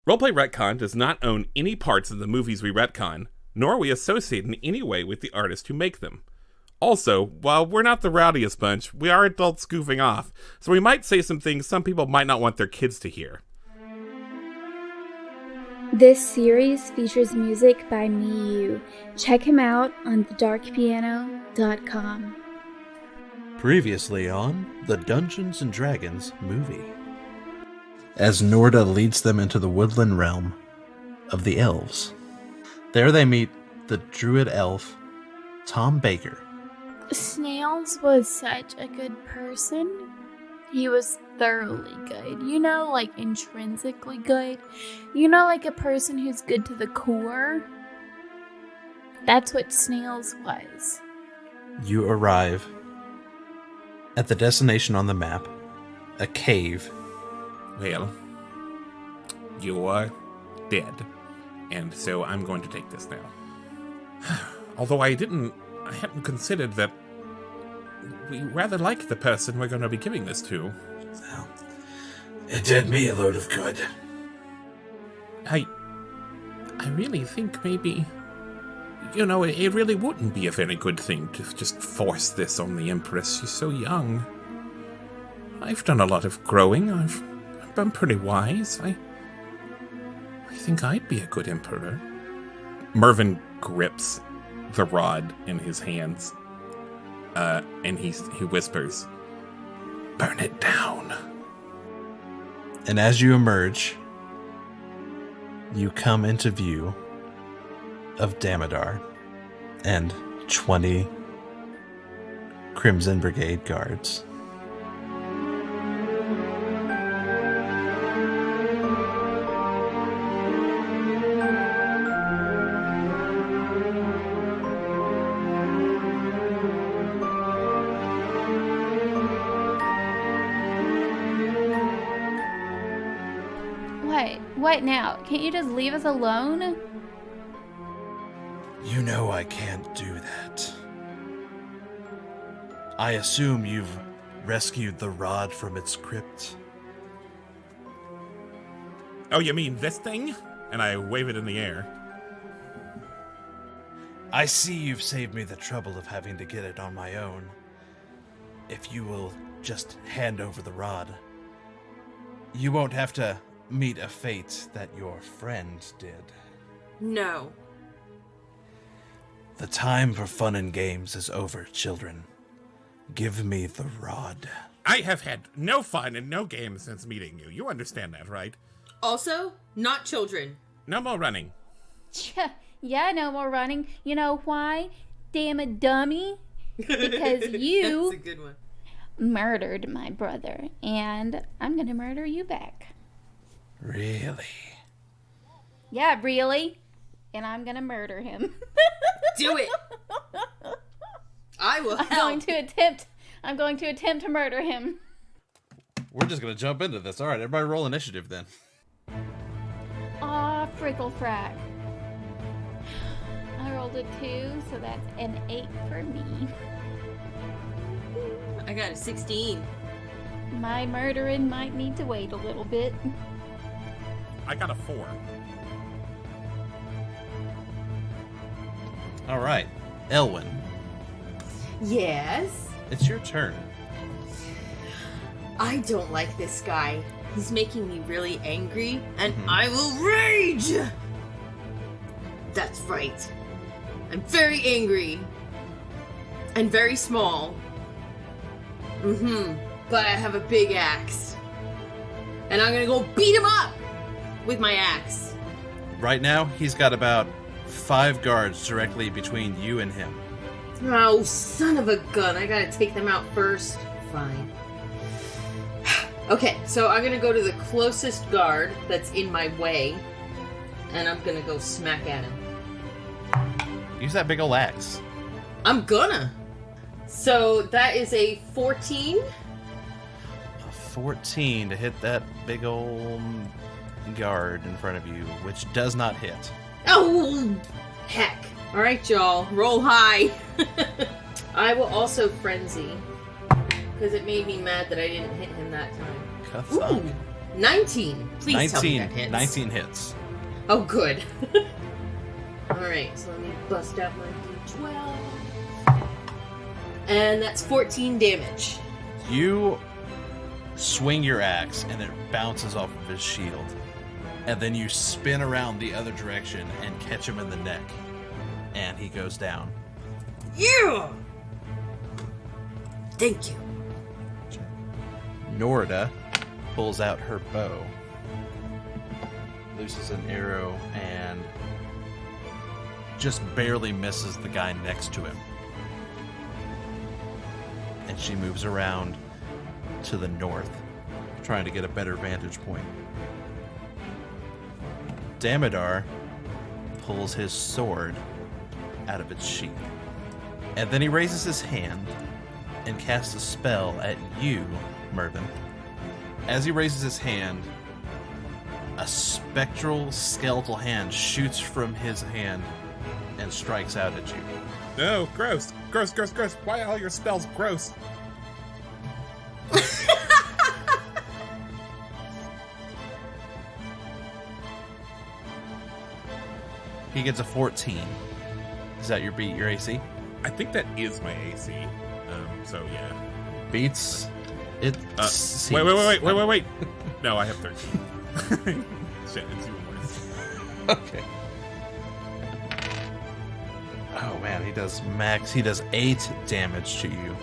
Roleplay Retcon does not own any parts of the movies we retcon, nor are we associated in any way with the artists who make them. Also, while we're not the rowdiest bunch, we are adults goofing off, so we might say some things some people might not want their kids to hear. This series features music by Me. Check him out on thedarkpiano.com. Previously on the Dungeons & Dragons movie. As Norda leads them into the woodland realm of the elves. There they meet the druid elf, Tom Baker. Snails was such a good person. He was thoroughly good. You know, like intrinsically good. You know, like a person who's good to the core. That's what Snails was. You arrive at the destination on the map, a cave. Well, you are dead, and so I'm going to take this now. Although I hadn't considered that we rather like the person we're going to be giving this to. Well, it did me a load of good. I really think maybe, it really wouldn't be a very good thing to just force this on the Empress. She's so young. I've done a lot of growing. I've been pretty wise. I think I'd be a good emperor. Mervin grips the rod in his hands, and he whispers, "Burn it down." And as you emerge, you come into view of Damodar and 20 Crimson Brigade guards. What now? Can't you just leave us alone? You know I can't do that. I assume you've rescued the rod from its crypt. Oh, you mean this thing? And I wave it in the air. I see you've saved me the trouble of having to get it on my own. If you will just hand over the rod, you won't have to meet a fate that your friend did. No. The time for fun and games is over, children. Give me the rod. I have had no fun and no games since meeting you. You understand that, right? Also, not children. No more running. Yeah, no more running. You know why? Damn it, dummy. Because you That's a good one. murdered my brother, and I'm gonna murder you back. Really? Yeah, really? And I'm gonna murder him. Do it. I will help. I'm going to attempt to murder him. We're just gonna jump into this. Alright, everybody roll initiative then. Aw, frickle frack. I rolled a 2, so that's an 8 for me. I got a 16. My murdering might need to wait a little bit. I got a 4. Alright, Elwin, Yes? it's your turn. I don't like this guy. He's making me really angry, and I will rage! That's right. I'm very angry. And very small. But I have a big axe. And I'm gonna go beat him up with my axe. Right now, he's got about 5 guards directly between you and him. Oh, son of a gun. I gotta take them out first. Fine. Okay, so I'm gonna go to the closest guard that's in my way. And I'm gonna go smack at him. Use that big ol' axe. I'm gonna. So that is a 14. A 14 to hit that big ol' guard in front of you, which does not hit. Oh, heck. All right, y'all. Roll high. I will also frenzy. Because it made me mad that I didn't hit him that time. Kathunk. 19. Please tell me that 19, hits. 19 hits. Oh, good. Alright, so let me bust out my d12. And that's 14 damage. You swing your axe and it bounces off of his shield. And then you spin around the other direction and catch him in the neck. And he goes down. Yeah! Thank you. Norda pulls out her bow, looses an arrow, and just barely misses the guy next to him. And she moves around to the north, trying to get a better vantage point. Damodar pulls his sword out of its sheath. And then he raises his hand and casts a spell at you, Mervin. As he raises his hand, a spectral skeletal hand shoots from his hand and strikes out at you. No, gross. Gross, gross, gross. Why are all your spells gross? He gets a 14. Is that your AC? I think that is my AC. So yeah. Beats it. Wait. No, I have 13. Shit, it's even worse. Okay. Oh man, he does 8 damage to you.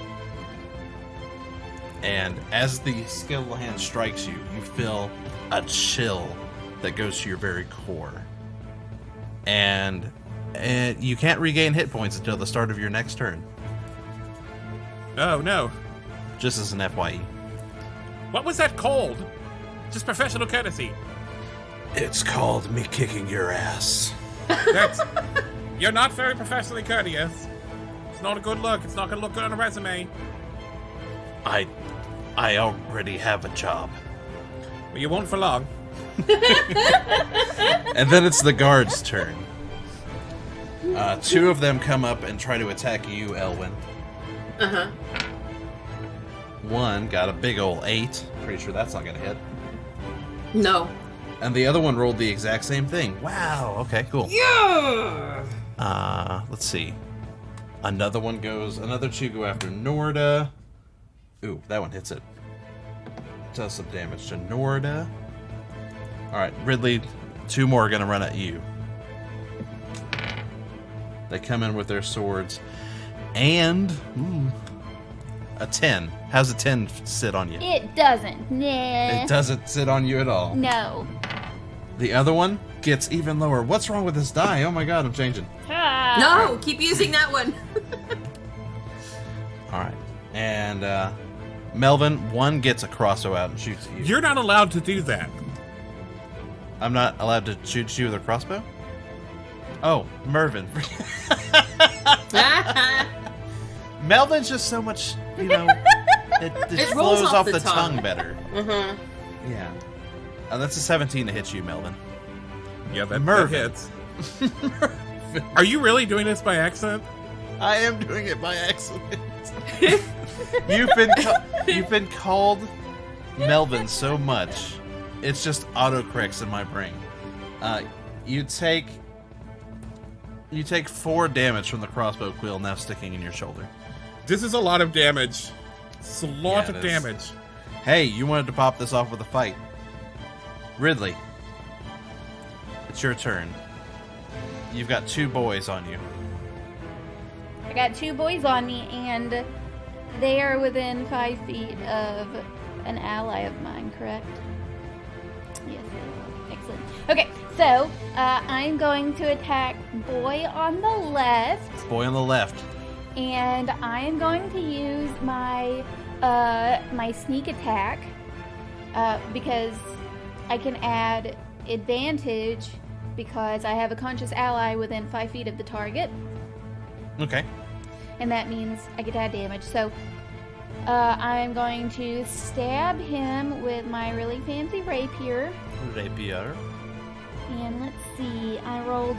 And as the skeletal hand strikes you, you feel a chill that goes to your very core. And you can't regain hit points until the start of your next turn. Oh no. Just as an FYE. What was that called? Just professional courtesy. It's called me kicking your ass. That's... You're not very professionally courteous. It's not a good look. It's not going to look good on a resume. I already have a job. But you won't for long. And then it's the guard's turn. 2 of them come up and try to attack you, Elwin. Uh-huh. One got a big ol' 8. Pretty sure that's not gonna hit. No. And the other one rolled the exact same thing. Wow, okay, cool. Yeah! Let's see. Another 2 go after Norda. Ooh, that one hits it. Does some damage to Norda. Alright, Ridley, 2 more are gonna run at you. They come in with their swords. And a 10. How's a 10 sit on you? It doesn't. Nah. It doesn't sit on you at all. No. The other one gets even lower. What's wrong with this die? Oh my god, I'm changing. No! Keep using that one! Alright. And Melvin, 1 gets a crossbow out and shoots at you. You're not allowed to do that. I'm not allowed to shoot you with a crossbow? Oh, Mervin. Melvin's just so much, it just rolls flows off off the the tongue. tongue better. Uh-huh. Yeah. That's a 17 to hit you, Melvin. Yeah, that Mervin. hits. Are you really doing this by accident? I am doing it by accident. You've been called Melvin so much, it's just autocorrects in my brain. You take 4 damage from the crossbow quill now sticking in your shoulder. This is a lot of damage. It's a lot Yeah, of it is. damage. Hey, you wanted to pop this off with a fight. Ridley, it's your turn. You've got 2 boys on you. I got 2 boys on me, and they are within 5 feet of an ally of mine, correct? Yes. Excellent. Okay, so I'm going to attack boy on the left, Boy on the left. and I am going to use my my sneak attack because I can add advantage because I have a conscious ally within 5 feet of the target, Okay. and that means I get to add damage. So I'm going to stab him with my really fancy rapier. Rapier. And let's see, I rolled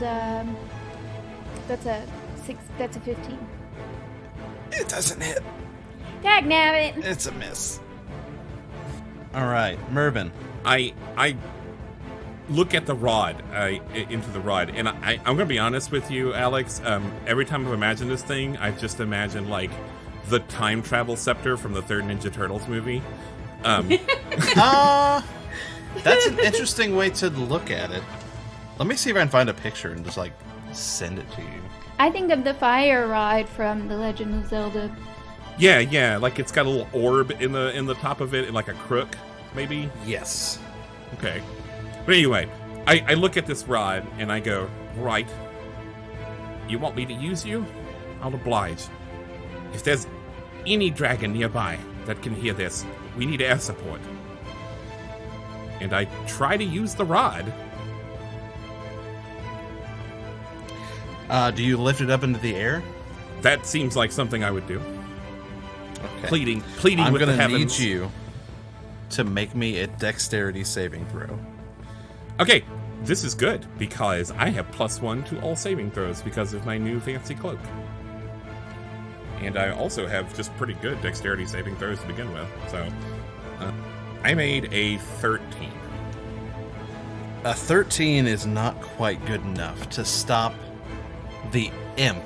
that's a 15. It doesn't hit. Dagnabbit! It's a miss. Alright, Mervin. I look at the rod, into the rod, and I'm gonna be honest with you, Alex. Every time I've imagined this thing, I've just imagined like the time travel scepter from the third Ninja Turtles movie. That's an interesting way to look at it. Let me see if I can find a picture and just like send it to you. I think of the fire rod from The Legend of Zelda. Yeah, like it's got a little orb in the top of it, and like a crook, maybe. Yes. Okay. But anyway, I look at this rod and I go, right. You want me to use you? I'll oblige. If there's any dragon nearby that can hear this, we need air support. And I try to use the rod. Do you lift it up into the air? That seems like something I would do. Okay. Pleading I'm with the gonna heavens. need you to make me a dexterity saving throw. Okay, this is good because I have +1 to all saving throws because of my new fancy cloak. And I also have just pretty good dexterity saving throws to begin with. So, I made a 13. A 13 is not quite good enough to stop the imp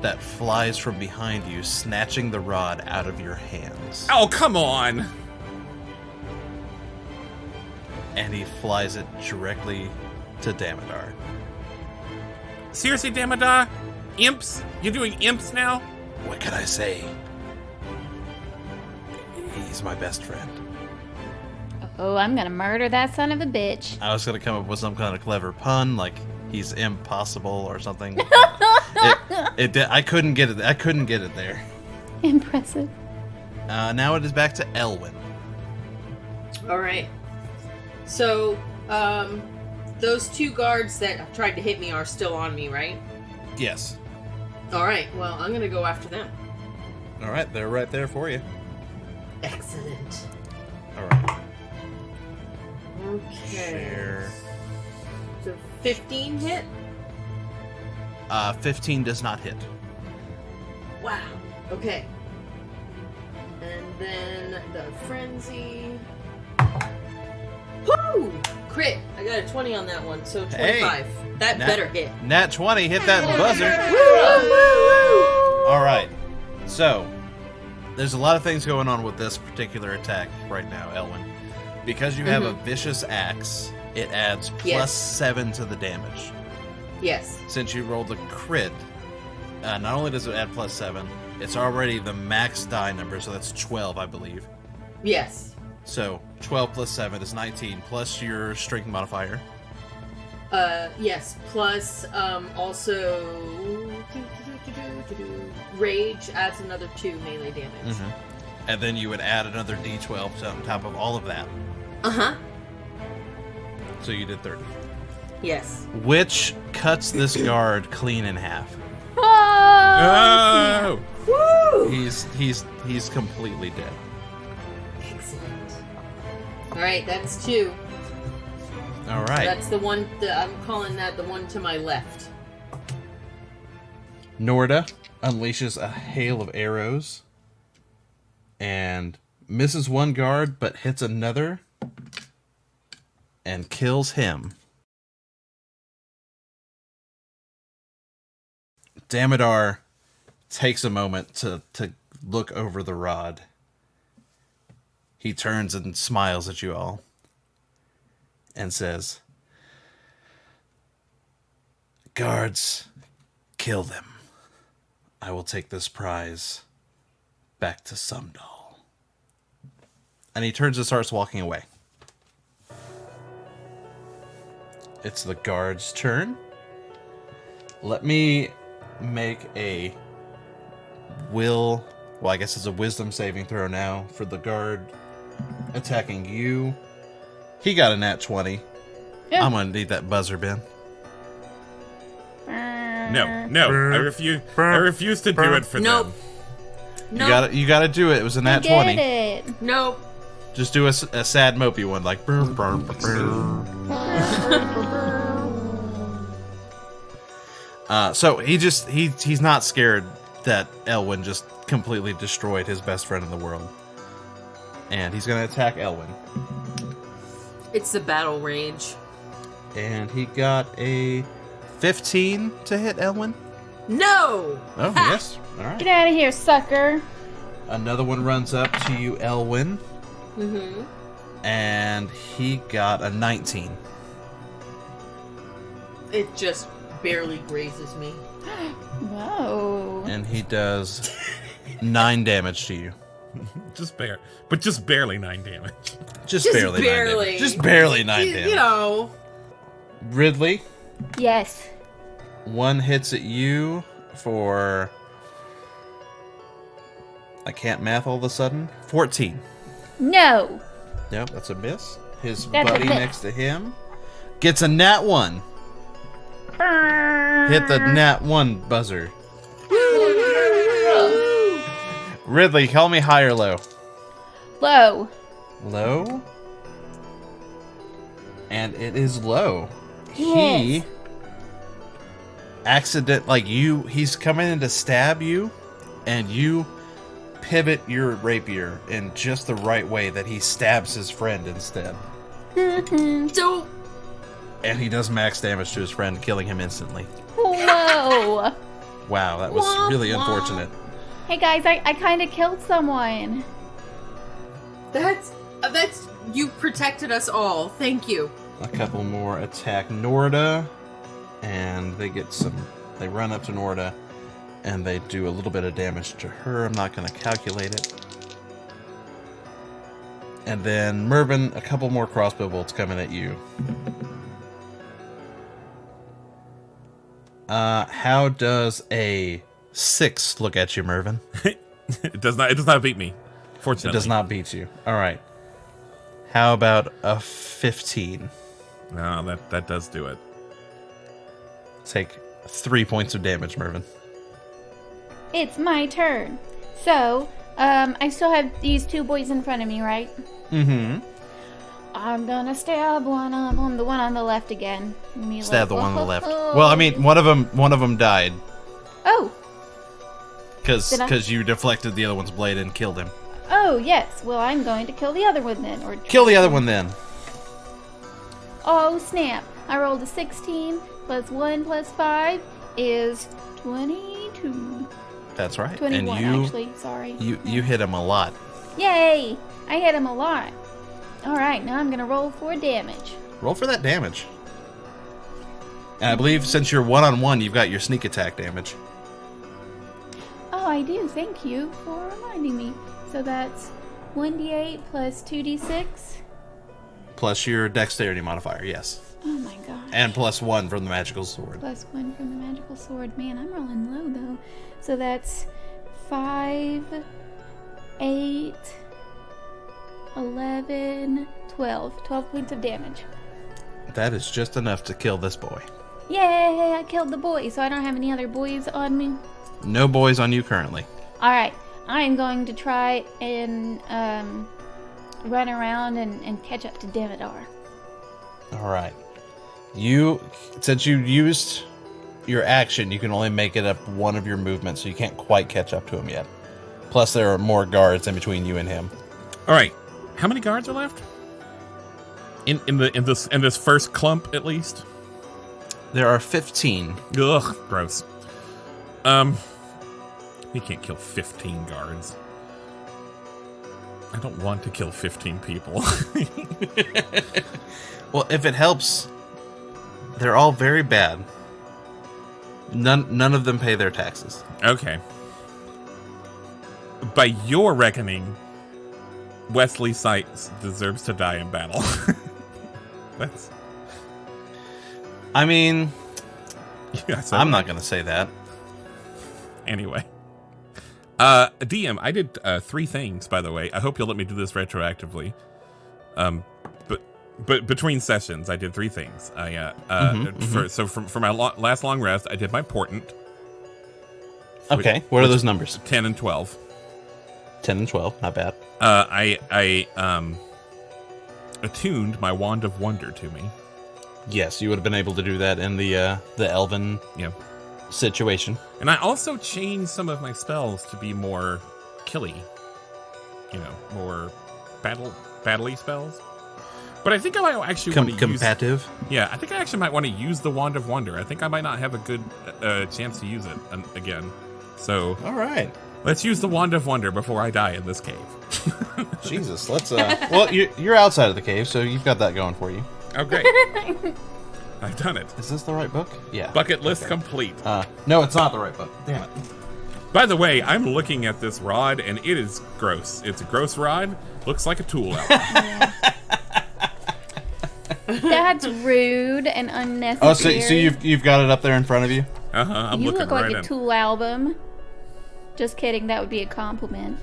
that flies from behind you, snatching the rod out of your hands. Oh, come on! And he flies it directly to Damodar. Seriously, Damodar? Imps? You're doing imps now? What can I say? He's my best friend. Oh, I'm gonna murder that son of a bitch. I was gonna come up with some kind of clever pun, like he's impossible or something. I couldn't get it. I couldn't get it there. Impressive. Now it is back to Elwin. All right. So, those two guards that tried to hit me are still on me, right? Yes. All right. Well, I'm gonna go after them. All right, they're right there for you. Excellent. All right. Okay. Share. So 15 hit? 15 does not hit. Wow. Okay. And then the frenzy. Woo! Crit. I got a 20 on that one, so 25. That better hit. Nat 20, hit that buzzer. All right. So, there's a lot of things going on with this particular attack right now, Elwin. Because you have a vicious axe, it adds +7 to the damage. Yes. Since you rolled a crit, not only does it add +7, it's already the max die number, so that's 12, I believe. Yes. So 12 plus 7 is 19, plus your strength modifier. Yes. Plus, also, rage adds another 2 melee damage. And then you would add another d12 on top of all of that. Uh-huh. So you did 30. Yes. Which cuts this guard clean in half. Oh! Woo! He's completely dead. Excellent. All right, that's 2. All right. That's the one. I'm calling that the one to my left. Norda unleashes a hail of arrows and misses one guard but hits another and kills him. Damodar takes a moment to look over the rod. He turns and smiles at you all and says, "Guards, kill them. I will take this prize back to Sumdal." And he turns and starts walking away. It's the guard's turn. Let me make a I guess it's a wisdom saving throw now for the guard attacking you. He got a nat 20. Yeah. I'm gonna need that buzzer, Ben. No, I refuse to do it for them. Nope. You gotta do it. It was a nat 20. It. Nope. Just do a sad mopey one, like burr, burr, burr. So he's not scared that Elwin just completely destroyed his best friend in the world. And he's gonna attack Elwin. It's the battle rage. And he got a 15 to hit Elwin. No! Oh, yes. All right. Get out of here, sucker. Another one runs up to you, Elwin. Mm-hmm. And he got a 19. It just barely grazes me. Whoa. And he does 9 damage to you. Just barely 9 damage. Just barely 9 damage. Just barely 9 damage. You know. Ridley, Yes. one hits at you for... I can't math all of a sudden. 14. No. Yep, that's a miss. His That's a buddy miss. next to him gets a nat 1. Hit the nat 1 buzzer. Ridley, call me high or low. Low. Low? And it is low. Yes. He he's coming in to stab you, and you pivot your rapier in just the right way that he stabs his friend instead. So, And he does max damage to his friend, killing him instantly. Whoa. Wow, that was Womp really womp. unfortunate. Hey guys, I kind of killed someone. that's you protected us all. Thank you. A couple more attack Norda, and they run up to Norda, and they do a little bit of damage to her. I'm not going to calculate it. And then Mervin, a couple more crossbow bolts coming at you. How does a 6 look at you, Mervin? It does not beat me. Fortunately. It does not beat you. All right. How about a 15? No, that does do it. Take 3 points of damage, Mervin. It's my turn. So, I still have these 2 boys in front of me, right? Mm-hmm. I'm gonna stab one of them, the one on the left again. Stab the one on the left. Well, I mean, one of them died Oh, because you deflected the other one's blade and killed him. oh yes. Well, I'm going to kill the other one then, or Kill the other one then. Oh snap! I rolled a 16 plus 1 plus 5 is 22. That's right. 21 and actually. Sorry. you hit him a lot. Yay! I hit him a lot. All right, now I'm gonna roll for damage. Roll for that damage. And I believe since you're 1-on-1, you've got your sneak attack damage. Oh, I do. Thank you for reminding me. So that's 1d8 plus 2d6. Plus your dexterity modifier, yes. Oh my gosh. And plus 1 from the magical sword. Plus 1 from the magical sword. Man, I'm rolling low though. So that's 5, 8, 11, 12. 12 points of damage. That is just enough to kill this boy. Yay! I killed the boy, so I don't have any other boys on me. No boys on you currently. Alright, I am going to try and run around and catch up to Damodar. Alright. Since you used your action, you can only make it up one of your movements, so you can't quite catch up to him yet. Plus, there are more guards in between you and him. All right. How many guards are left? In this first clump, at least. There are 15. Ugh, gross. We can't kill 15 guards. I don't want to kill 15 people. Well, if it helps, they're all very bad. None of them pay their taxes. Okay. By your reckoning, Wesley Sykes deserves to die in battle. That's. I mean, Yes, I'm not going to say that. Anyway. DM, I did 3 things, by the way. I hope you'll let me do this retroactively. But between sessions, I did 3 things. For my last long rest, I did my portent. Okay, what are those numbers? 10 and 12. 10 and 12, not bad. I attuned my Wand of Wonder to me. Yes, you would have been able to do that in the Elven situation. And I also changed some of my spells to be more killy. More battle-y spells. But I think I might actually want to Competitive? Yeah, I think I actually might want to use the Wand of Wonder. I think I might not have a good chance to use it again. So, All right. let's use the Wand of Wonder before I die in this cave. Jesus, let's... well, you're outside of the cave, so you've got that going for you. Oh, great. I've done it. Is this the right book? Yeah. Bucket list complete. No, it's not the right book. Damn it. By the way, I'm looking at this rod, and it is gross. It's a gross rod. Looks like a tool album. That's rude and unnecessary. Oh, so you've got it up there in front of you? Uh-huh, I'm you looking look like right a in. Tool album. Just kidding, that would be a compliment.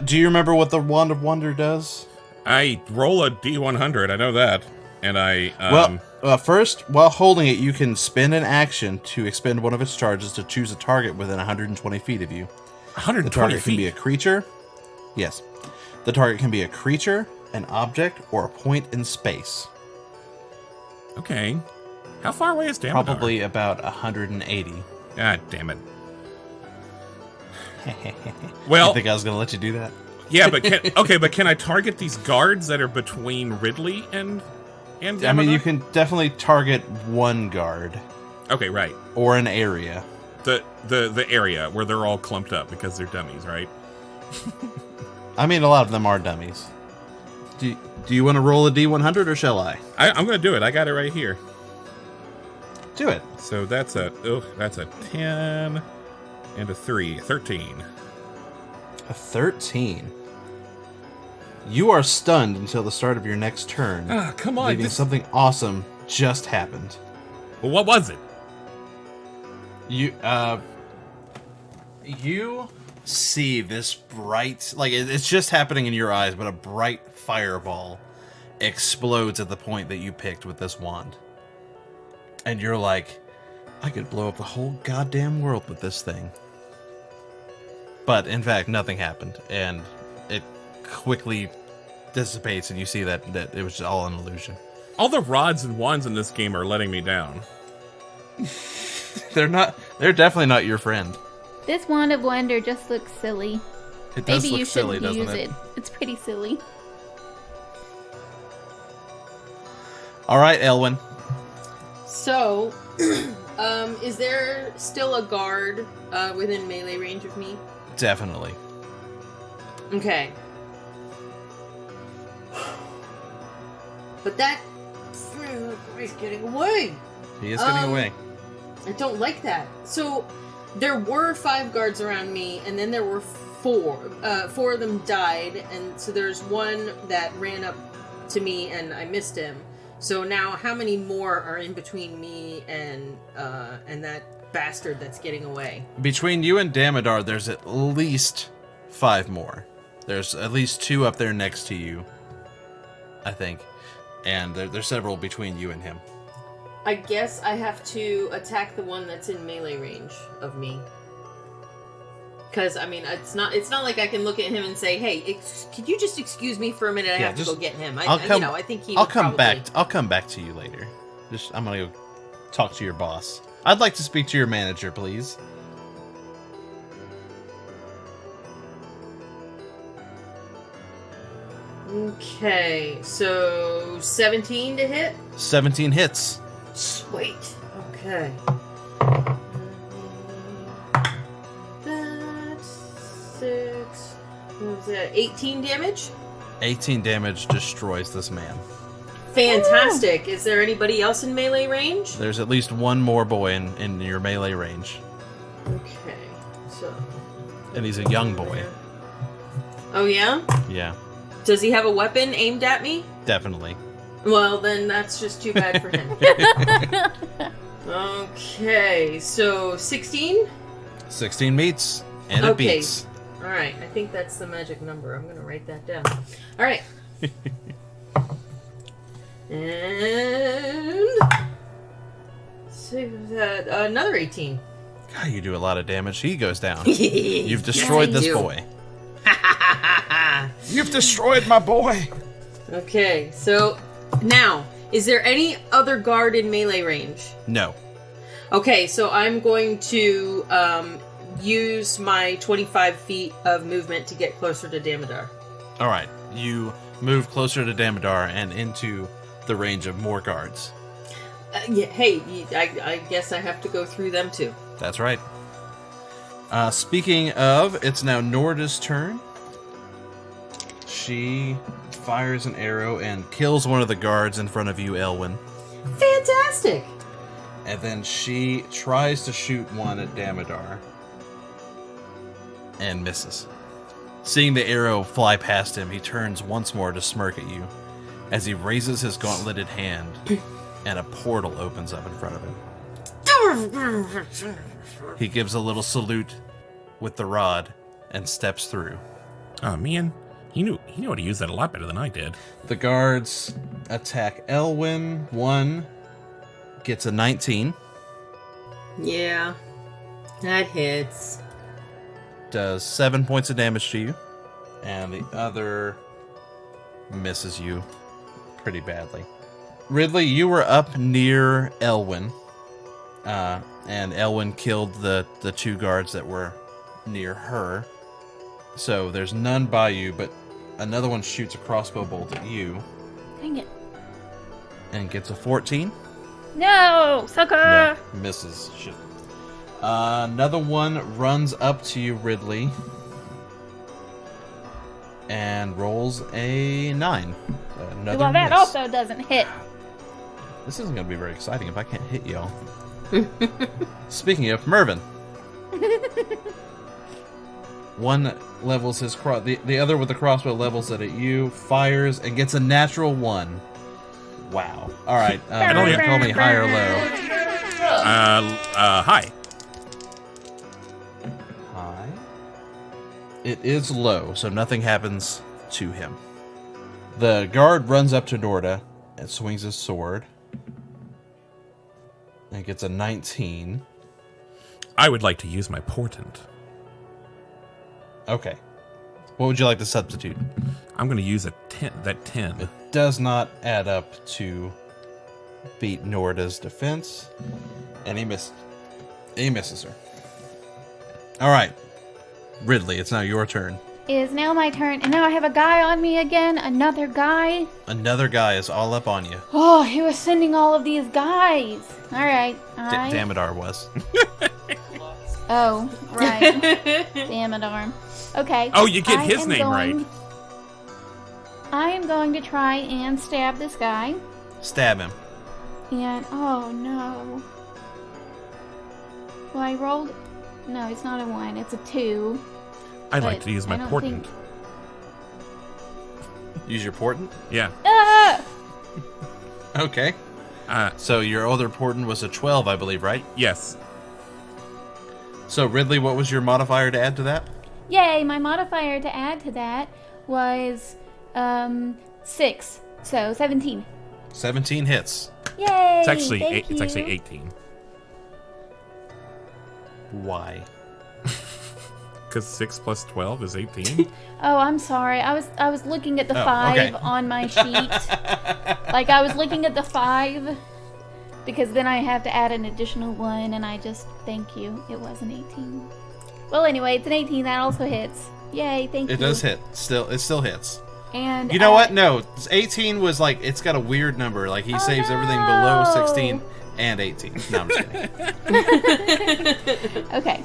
Do you remember what the Wand of Wonder does? I roll a D100, I know that. And I... First, while holding it, you can spend an action to expend one of its charges to choose a target within 120 feet of you. 120 The target feet? can be a creature. Yes. The target can be a creature, an object, or a point in space. Okay. How far away is Damodar? Probably about 180. God damn it. Well, You think I was going to let you do that? yeah, but can I target these guards that are between Ridley and Damodar? I mean, you can definitely target one guard Okay, right. or an area. The area where they're all clumped up because they're dummies, right? I mean, a lot of them are dummies. Do you want to roll a D100 or shall I? I'm going to do it. I got it right here. Do it. So that's a 10 and a 3. 13. A 13. You are stunned until the start of your next turn. Ah, come on. Believing something awesome just happened. Well, what was it? You see this bright, like it's just happening in your eyes, but a bright fireball explodes at the point that you picked with this wand. And you're like, I could blow up the whole goddamn world with this thing. But in fact, nothing happened, and it quickly dissipates, and you see that it was all an illusion. All the rods and wands in this game are letting me down. They're definitely not your friend. This Wand of Wonder just looks silly. It does Maybe look you silly, shouldn't doesn't use it? it. It's pretty silly. All right, Elwin. So, is there still a guard within melee range of me? Definitely. Okay. But that he's getting away. He is getting away. I don't like that. So there were 5 guards around me, and then there were 4. 4 of them died, and so there's one that ran up to me, and I missed him. So now, how many more are in between me and that bastard that's getting away? Between you and Damodar, there's at least 5 more. There's at least 2 up there next to you, I think. And there's several between you and him. I guess I have to attack the one that's in melee range of me. Because, I mean, it's not like I can look at him and say, hey, could you just excuse me for a minute? I have to go get him. I think he I'll come back to you later. I'm going to go talk to your boss. I'd like to speak to your manager, please. Okay, so 17 to hit? 17 hits. Sweet. Okay. That's 6. What was that? 18 damage? 18 damage destroys this man. Fantastic. Is there anybody else in melee range? There's at least one more boy in your melee range. Okay, so... And he's a young boy. Oh, yeah? Yeah, Does he have a weapon aimed at me? definitely. Well, then that's just too bad for him. Okay, so 16? 16 meets, and it Okay. beats. Alright, I think that's the magic number. I'm gonna write that down. Alright. And... another 18. God, you do a lot of damage. He goes down. You've destroyed Yes, I this do. boy. You've destroyed my boy. Okay, so now, is there any other guard in melee range? No. Okay, so I'm going to use my 25 feet of movement to get closer to Damodar. All right. You move closer to Damodar and into the range of more guards. Yeah, hey, I guess I have to go through them too. That's right. Speaking of, it's now Norda's turn. She fires an arrow and kills one of the guards in front of you, Elwin. Fantastic! And then she tries to shoot one at Damodar. And misses. Seeing the arrow fly past him, he turns once more to smirk at you as he raises his gauntleted hand and a portal opens up in front of him. He gives a little salute with the rod and steps through. Oh man, he knew how to use that a lot better than I did. The guards attack Elwin. One gets a 19. Yeah, that hits. Does 7 points of damage to you. And the other misses you pretty badly. Ridley, you were up near Elwin. And Elwin killed the two guards that were near her. So there's none by you, but another one shoots a crossbow bolt at you. Dang it. And gets a 14. No, sucker! No, misses. Shit. Another one runs up to you, Ridley. And rolls a 9. Another Well, that miss. also doesn't hit. This isn't going to be very exciting if I can't hit y'all. Speaking of, Mervin. One levels his the other with the crossbow levels it at you, fires, and gets a natural 1. Wow. Alright, don't even call me high or low. Hi. High. It is low, so nothing happens to him. The guard runs up to Norda and swings his sword. And gets a 19. I would like to use my portent. Okay. What would you like to substitute? I'm going to use that 10. It does not add up to beat Norda's defense. And he misses her. Alright. Ridley, it's now your turn. It is now my turn, and now I have a guy on me again. Another guy. Another guy is all up on you. Oh, he was sending all of these guys. All right. Damodar was. Oh, right. Damodar. Okay. Oh, you get his name right. I am going to try and stab this guy. Stab him. And, oh no. Well, I rolled... No, it's not a 1, it's a 2. I'd like to use my portent. Use your portent? Yeah. Ah! Okay. So your other portent was a 12, I believe, right? Yes. So, Ridley, what was your modifier to add to that? Yay, my modifier to add to that was 6. So 17. 17 hits. Yay! It's actually thank it's actually you. 18. Why? Because 6 plus 12 is 18. Oh, I'm sorry. I was looking at the 5 okay. on my sheet. Like I was looking at the 5 because then I have to add an additional 1 and I just thank you. It was an 18. Well, anyway, it's an 18 that also hits. Yay, thank you. It does hit. It still hits. And you know what? No, 18 was like it's got a weird number. Like he saves everything below 16 and 18. No, I'm just kidding. Okay.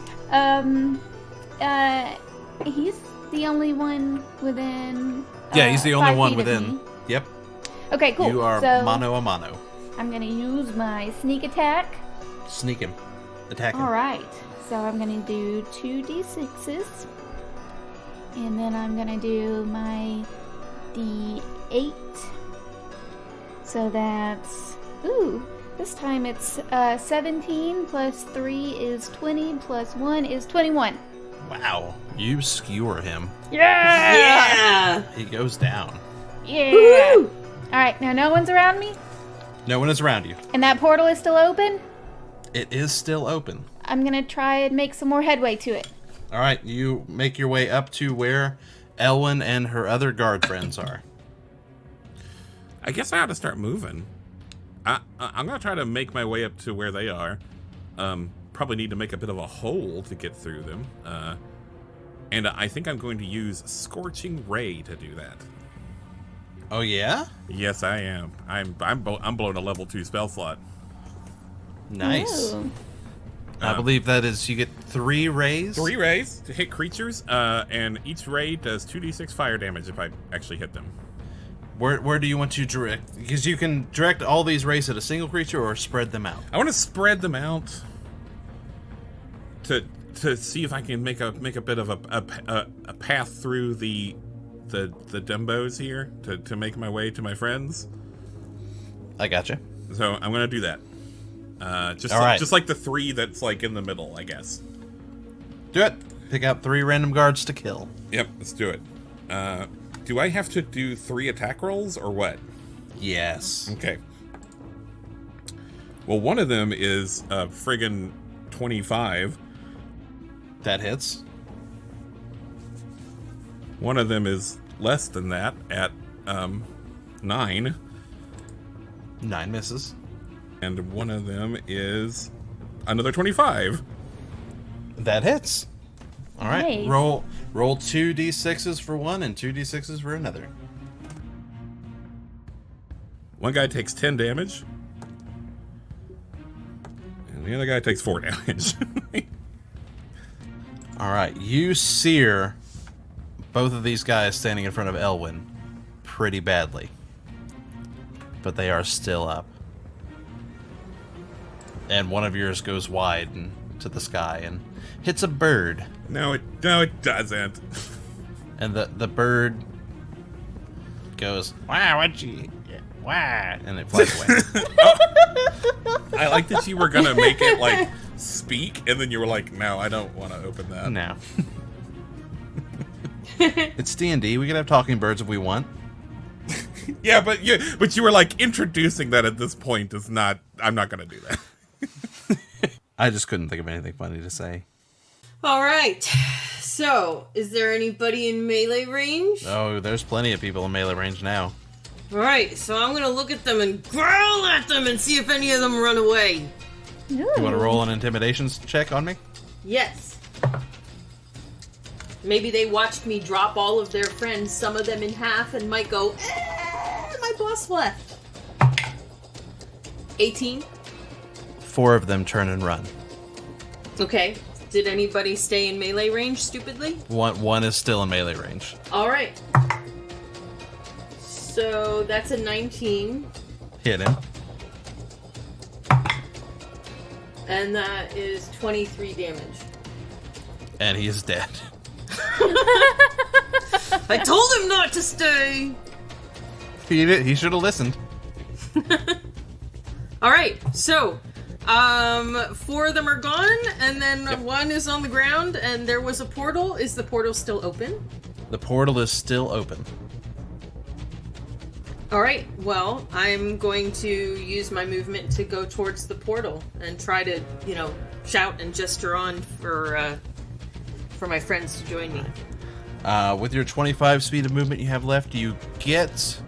He's the only one within. Yeah, he's the only 5 one feet of within. me. Yep. Okay, cool. You are so mano a mano. I'm gonna use my sneak attack. Sneak him. Attack him. All right. So I'm gonna do 2d6s, and then I'm gonna do my d8. So that's this time it's 17 plus 3 is 20 plus 1 is 21. Wow. You skewer him. Yeah! He goes down. Yeah. Woo! All right. Now no one's around me, No one is around you. and that portal is still open. It is still open. I'm gonna try and make some more headway to it. All right, you make your way up to where Elwin and her other guard friends are. I guess I ought to start moving. I'm going to try to make my way up to where they are. Probably need to make a bit of a hole to get through them. And I think I'm going to use Scorching Ray to do that. Oh yeah? Yes, I am. I'm blowing a level 2 spell slot. Nice. Ooh. I believe that is you get 3 rays. 3 rays to hit creatures, and each ray does 2d6 fire damage if I actually hit them. Where do you want to direct? Because you can direct all these rays at a single creature or spread them out. I want to spread them out to see if I can make a bit of a path through the Dumbos here to make my way to my friends. I gotcha. So I'm gonna do that. Just like the 3 that's like in the middle, I guess. Do it. Pick out 3 random guards to kill. Yep, let's do it. Do I have to do 3 attack rolls or what? Yes. Okay. Well, one of them is friggin' 25. That hits. One of them is less than that at 9. 9 misses. And one of them is another 25. That hits. All right. Nice. Roll 2d6s for one and 2d6s for another. One guy takes 10 damage. And the other guy takes 4 damage. All right. You sear both of these guys standing in front of Elwin pretty badly. But they are still up. And one of yours goes wide and to the sky and hits a bird. No, it doesn't. And the bird goes, wow, what'd you... Wow, and it flies away. I like that you were gonna make it like speak, and then you were like, "No, I don't want to open that." No. It's D&D. We can have talking birds if we want. Yeah, but you were like introducing that at this point is not. I'm not gonna do that. I just couldn't think of anything funny to say. All right. So, is there anybody in melee range? Oh, there's plenty of people in melee range now. All right. So I'm gonna look at them and growl at them and see if any of them run away. You want to roll an intimidations check on me? Yes. Maybe they watched me drop all of their friends, some of them in half, and might go, my boss left. 18. 4 of them turn and run. Okay. Did anybody stay in melee range, stupidly? One is still in melee range. All right. So that's a 19. Hit him. And that is 23 damage. And he is dead. I told him not to stay! He should have listened. Alright, so, 4 of them are gone, and then one is on the ground, and there was a portal. Is the portal still open? The portal is still open. Alright, well, I'm going to use my movement to go towards the portal and try to, shout and gesture on for my friends to join me. With your 25 speed of movement you have left, you get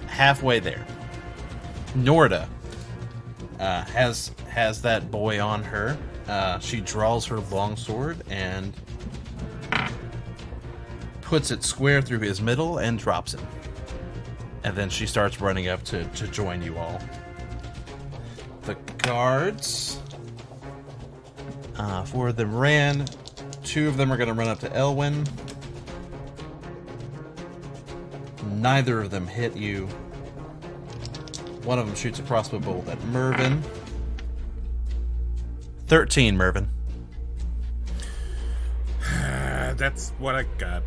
halfway there. Norda has that boy on her. She draws her longsword and puts it square through his middle and drops him. And then she starts running up to join you all. The guards, 4 of them ran. 2 of them are going to run up to Elwin. Neither of them hit you. One of them shoots a crossbow bolt at Mervin. 13, Mervin. That's what I got.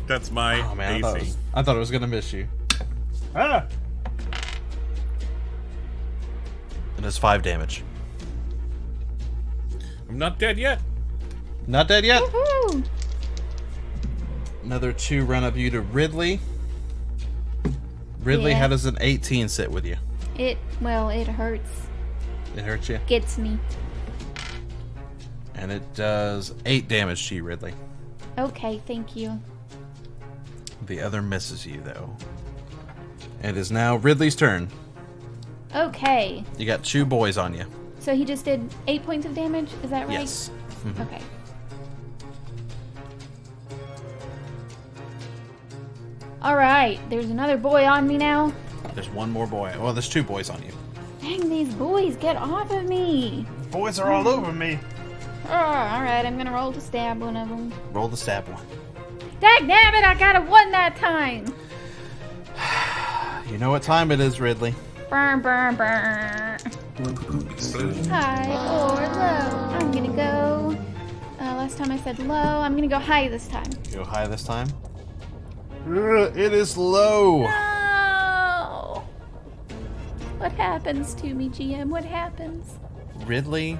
That's my AC. I thought it was going to miss you. Ah! It does 5 damage. I'm not dead yet. Not dead yet. Woohoo! Another 2 run up you to Ridley. Ridley, Yeah. how does an 18 sit with you? It hurts. It hurts you? Gets me. And it does 8 damage to you, Ridley. Okay, thank you. The other misses you, though. It is now Ridley's turn. Okay. You got 2 boys on you. So he just did 8 points of damage? Is that right? Yes. Okay. Alright, there's another boy on me now. There's one more boy. Well, there's 2 boys on you. Dang, these boys, get off of me. Boys are all over me. Alright, I'm gonna roll to stab one of them. Roll the stab one. Dag nabbit, I got a 1 that time. You know what time it is, Ridley. Burn, burn, burn. High or low? I'm gonna go. Last time I said low. I'm gonna go high this time. Go high this time. It is low. No! What happens to me, GM? What happens? Ridley,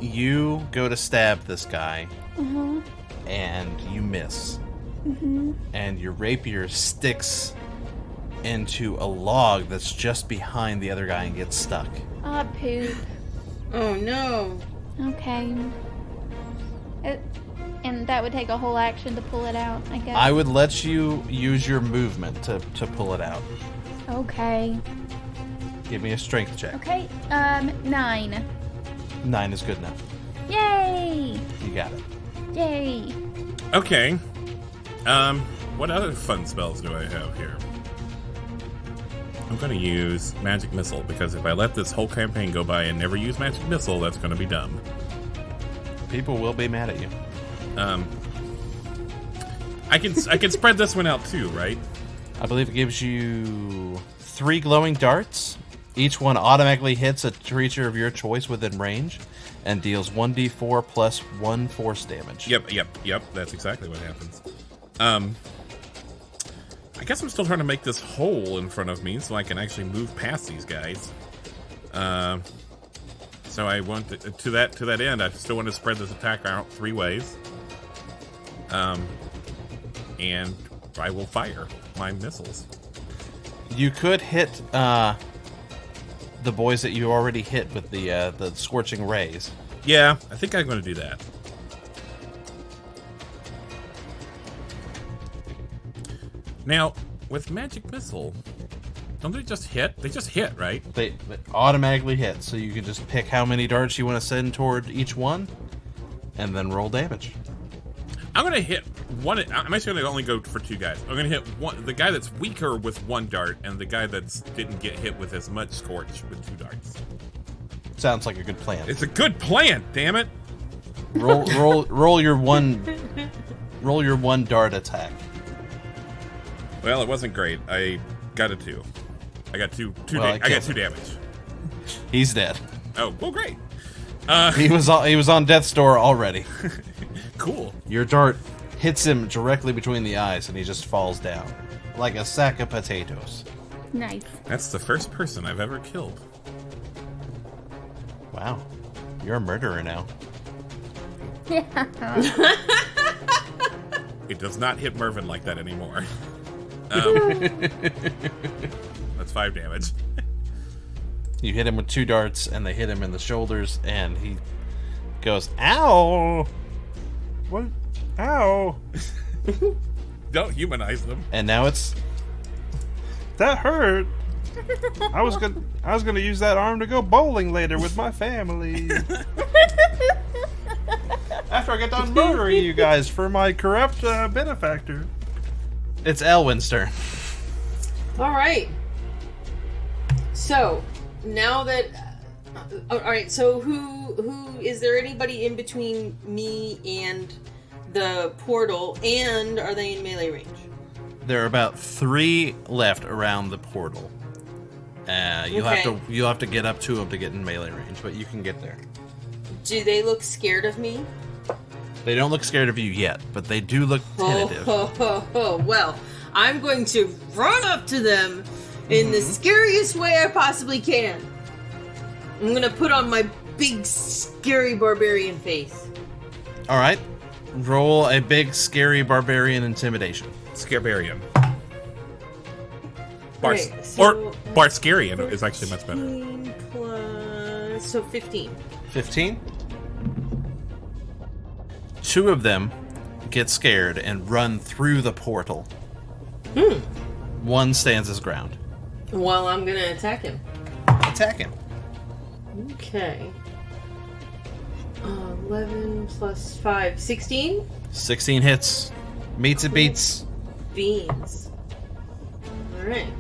you go to stab this guy, Uh-huh. and you miss. Mm-hmm. And your rapier sticks into a log that's just behind the other guy and gets stuck. Ah, poop. Oh no. Okay. And that would take a whole action to pull it out, I guess. I would let you use your movement to pull it out. Okay. Give me a strength check. Okay, 9. 9 is good enough. Yay! You got it. Yay! Okay. What other fun spells do I have here? I'm going to use Magic Missile, because if I let this whole campaign go by and never use Magic Missile, that's going to be dumb. People will be mad at you. I can spread this one out too, right? I believe it gives you 3 glowing darts. Each one automatically hits a creature of your choice within range and deals 1d4 plus 1 force damage. Yep. That's exactly what happens. I guess I'm still trying to make this hole in front of me so I can actually move past these guys. So I want to that end. I still want to spread this attack out 3 ways. And I will fire my missiles. You could hit the boys that you already hit with the scorching rays. Yeah, I think I'm going to do that. Now, with Magic Missile, don't they just hit? They just hit, right? They automatically hit, so you can just pick how many darts you want to send toward each one, and then roll damage. I'm going to hit one. I'm actually going to only go for 2 guys. I'm going to hit the guy that's weaker with 1 dart, and the guy that didn't get hit with as much scorch with 2 darts. Sounds like a good plan. It's a good plan, damn it! Roll your one dart attack. Well, it wasn't great. I got a 2. I got 2 Well, I got 2 damage. He's dead. Oh, well, great. He was on death's door already. Cool. Your dart hits him directly between the eyes, and he just falls down like a sack of potatoes. Nice. That's the first person I've ever killed. Wow, you're a murderer now. Yeah. It does not hit Mervin like that anymore. That's 5 damage. You hit him with 2 darts, and they hit him in the shoulders, and he goes, "Ow! What? Ow!" Don't humanize them. And now it's That hurt. I was gonna use that arm to go bowling later with my family. After I get done murdering you guys for my corrupt benefactor. it's Elwin's turn. All right. So now that, all right. So who is there? Anybody in between me and the portal? And are they in melee range? There are about 3 left around the portal. You'll have to get up to them to get in melee range, but you can get there. Do they look scared of me? They don't look scared of you yet, but they do look tentative. Well, I'm going to run up to them in the scariest way I possibly can. I'm going to put on my big, scary barbarian face. All right. Roll a big, scary barbarian intimidation. Scarbarian. Okay, so Barscarian is actually much better. 15 plus... So 15. 15? 2 of them get scared and run through the portal. 1 stands his ground. Well, I'm going to attack him. Attack him. Okay. 11 plus 5. 16? 16 hits. Meets and beats. Beans. Alright.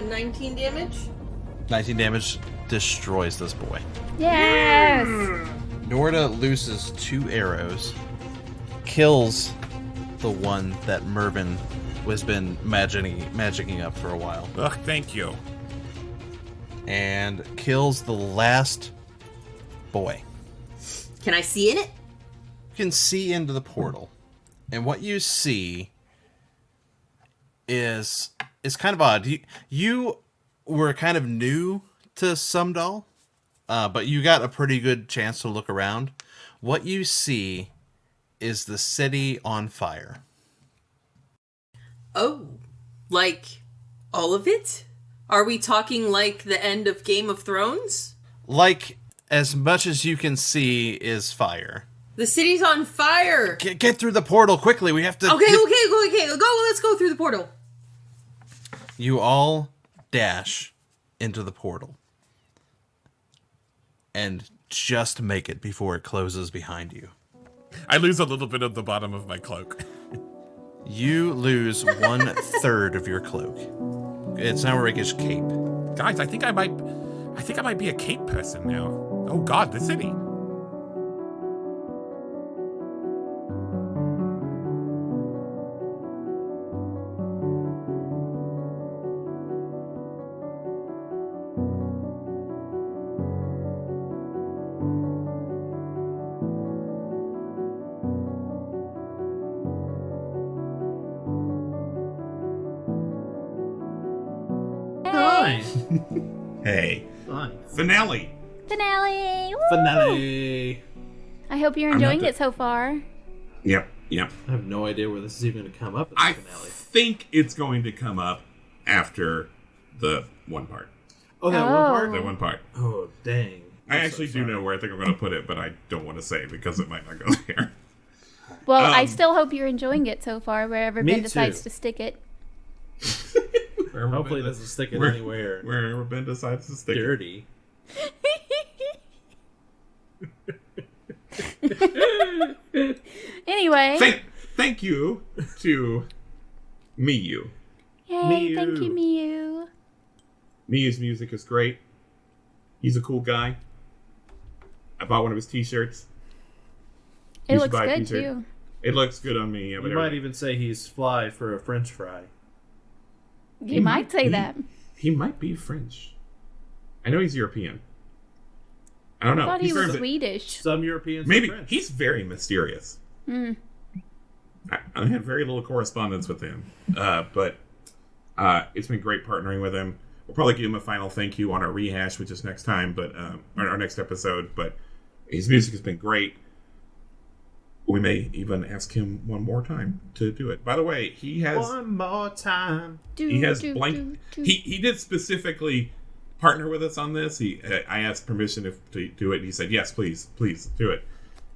19 damage? 19 damage destroys this boy. Yes! Norda loses 2 arrows, kills the one that Mervin has been magicking up for a while, Ugh, thank you. and kills the last boy. Can I see in it? You can see into the portal, and what you see is kind of odd. You were kind of new to Sumdal, but you got a pretty good chance to look around. What you see is the city on fire. Oh, like all of it? Are we talking like the end of Game of Thrones? Like, as much as you can see is fire. The city's on fire! Get through the portal quickly. We have to... Okay, go, let's go through the portal. You all dash into the portal. And just make it before it closes behind you. I lose a little bit of the bottom of my cloak. You lose 1/3 of your cloak. It's now a rakish cape. Guys, I think I might be a cape person now. Oh God, the city. Hey. Hi. Finale. Finale! Woo! Finale. I hope you're I'm not enjoying the- it so far. Yep. I have no idea where this is even going to come up in I the finale. think it's going to come up after the one part. Oh, that Oh. one part? The one part. Oh, dang. I actually do know where I think I'm going to put it, but I don't want to say because it might not go there. Well, I Um, still hope you're enjoying it so far, wherever Me Ben decides too. to stick it. Hopefully it doesn't stick it Where- anywhere Wherever Ben decides to stick it. dirty. Anyway. Thank you to Miyu. Yay, thank you, Miyu. Miyu. Miyu's music is great. He's a cool guy. I bought one of his t-shirts. It You should looks buy a good, t-shirt. too. It looks good on me. Yeah, but You might even say he's fly for a French fry. You might say that. He might be French. I know he's European. I don't know. I thought he He's was very- Swedish. Some Europeans are Maybe French. he's very mysterious. Hmm. I had very little correspondence with him, but it's been great partnering with him. We'll probably give him a final thank you on our rehash, which is next time, but our next episode. But his music has been great. We may even ask him one more time to do it. By the way, he has One more time. he has blank. He did specifically partner with us on this. I asked permission to do it. And he said yes, please do it.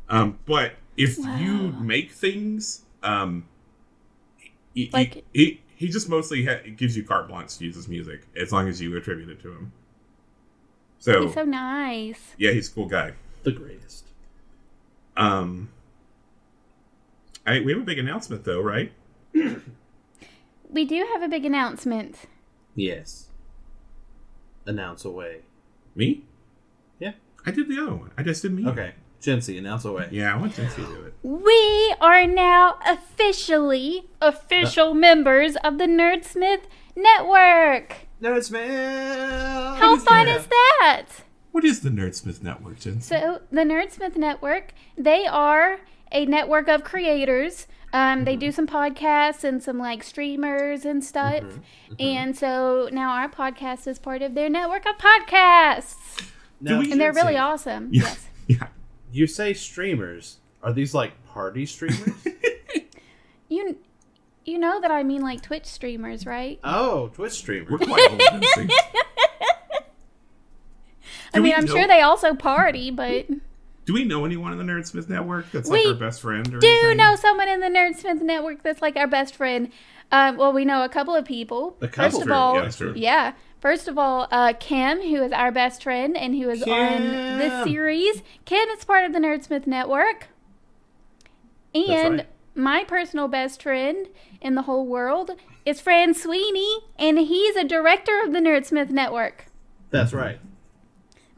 But if you make things, he just mostly gives you carte blanche to use his music as long as you attribute it to him. So He's so nice. yeah, he's a cool guy. The greatest. We have a big announcement though, right? We do have a big announcement. Yes. Announce away. Me? Yeah. I did the other one. I just did me. Okay. Jency, announce away. Yeah, I want Jency to do it. We are now official members of the Nerdsmith Network. Nerdsmith! How fun is that? What is the Nerdsmith Network, Jency? So the Nerdsmith Network, they are a network of creators. They do some podcasts and some like streamers and stuff. And so now our podcast is part of their network of podcasts. Now, And they're really Jency, awesome. Yeah. Yes. Yeah. You say streamers. Are these like party streamers? You know that I mean like Twitch streamers, right? Oh, Twitch We're streamers. quite old, Jency. I mean, I'm sure they also party, but Do we know anyone in the Nerdsmith Network that's We like our best friend or do anything? know someone in the Nerdsmith Network that's like our best friend. Well, we know a couple of people. A couple. First of True. all, Yeah, that's true. yeah. First of all, Kim, who is our best friend and who is on this Kim. series. Kim is part of the Nerdsmith Network. And right. my personal best friend in the whole world is Fran Sweeney, and he's a director of the Nerdsmith Network. That's right.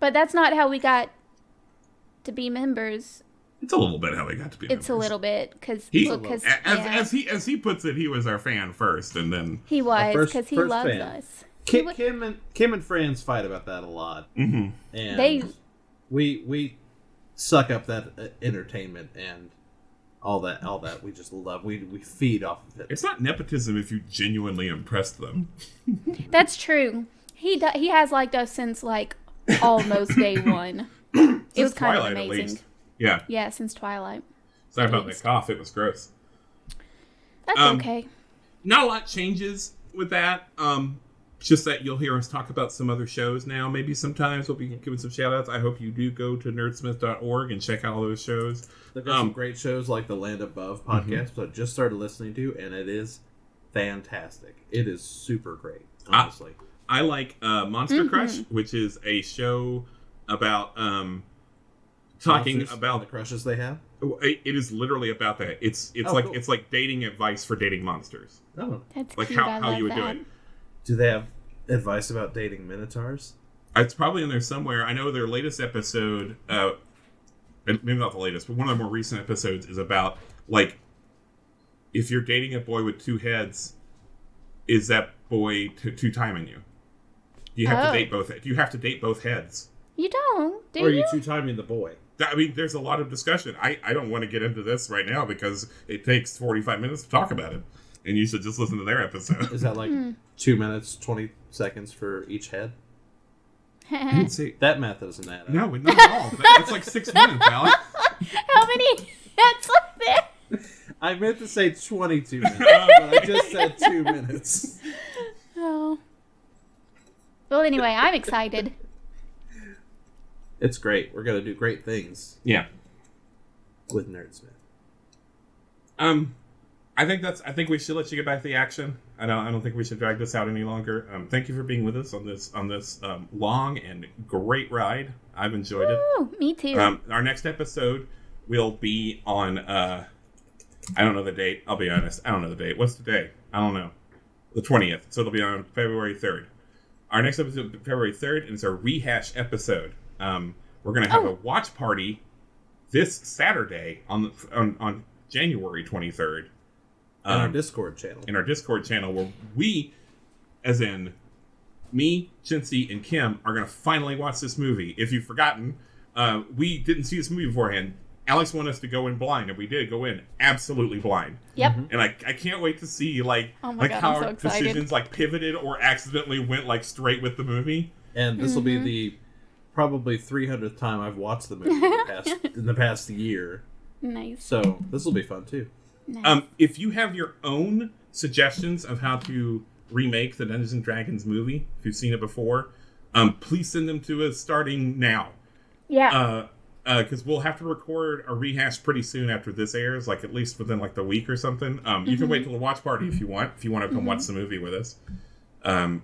But that's not how we got to be members. It's a little bit how we got to be members. It's a little bit, because... As he puts it, he was our fan first, and then... He was, because he loves fan. us. Kim and Franz fight about that a lot. Mm-hmm. And we suck up that entertainment and all that we just love. We feed off of it. It's not nepotism if you genuinely impress them. That's true. He has liked us since like almost day one. It was kind of amazing. At least. Yeah. Yeah, since Twilight. Sorry about that cough. It was gross. That's okay. Not a lot changes with that. Just that you'll hear us talk about some other shows now. Maybe sometimes we'll be giving some shout outs. I hope you do go to nerdsmith.org and check out all those shows. They've got some great shows like the Land Above podcast, that I just started listening to, and it is fantastic. It is super great, honestly. I like Monster Crush, which is a show about talking Monsters, about the crushes they have. It is literally about that. It's like cool. It's like dating advice for dating monsters. Oh, that's like cute. how you would do it. Do they have advice about dating minotaurs? It's probably in there somewhere. I know their latest episode, maybe not the latest, but one of the more recent episodes is about, like, if you're dating a boy with two heads, is that boy two-timing you? You have to date both. You have to date both heads. You don't, do you? Or are you? you two-timing the boy? I mean, there's a lot of discussion. I don't want to get into this right now because it takes 45 minutes to talk about it. And you should just listen to their episode. Is that like 2 minutes, 20 seconds for each head? That math doesn't add up. No, not at all. That's like 6 minutes, Alex. How many heads are there? I meant to say 22 minutes, but I just said 2 minutes. Oh. Well, anyway, I'm excited. It's great. We're going to do great things. Yeah. With Nerdsmith. I think we should let you get back to the action. I don't think we should drag this out any longer. Thank you for being with us on this long and great ride. I've enjoyed it. Me too. Our next episode will be on I don't know the date. I'll be honest. I don't know the date. What's the day? I don't know. The 20th. So it'll be on February 3rd. Our next episode will be February 3rd, and it's a rehash episode. We're gonna have a watch party this Saturday on January 23rd. In our Discord channel. In our Discord channel, where we, as in me, Chintzy, and Kim, are going to finally watch this movie. If you've forgotten, we didn't see this movie beforehand. Alex wanted us to go in blind, and we did go in absolutely blind. Yep. And I can't wait to see how I'm so our decisions decisions or accidentally went straight with the movie. And this will be the probably 300th time I've watched the movie in the past year. Nice. So this will be fun too. Nice. If you have your own suggestions of how to remake the Dungeons and Dragons movie, if you've seen it before, please send them to us starting now. Yeah. Because we'll have to record a rehash pretty soon after this airs, like at least within the week or something. You can wait till the watch party if you want to come watch the movie with us.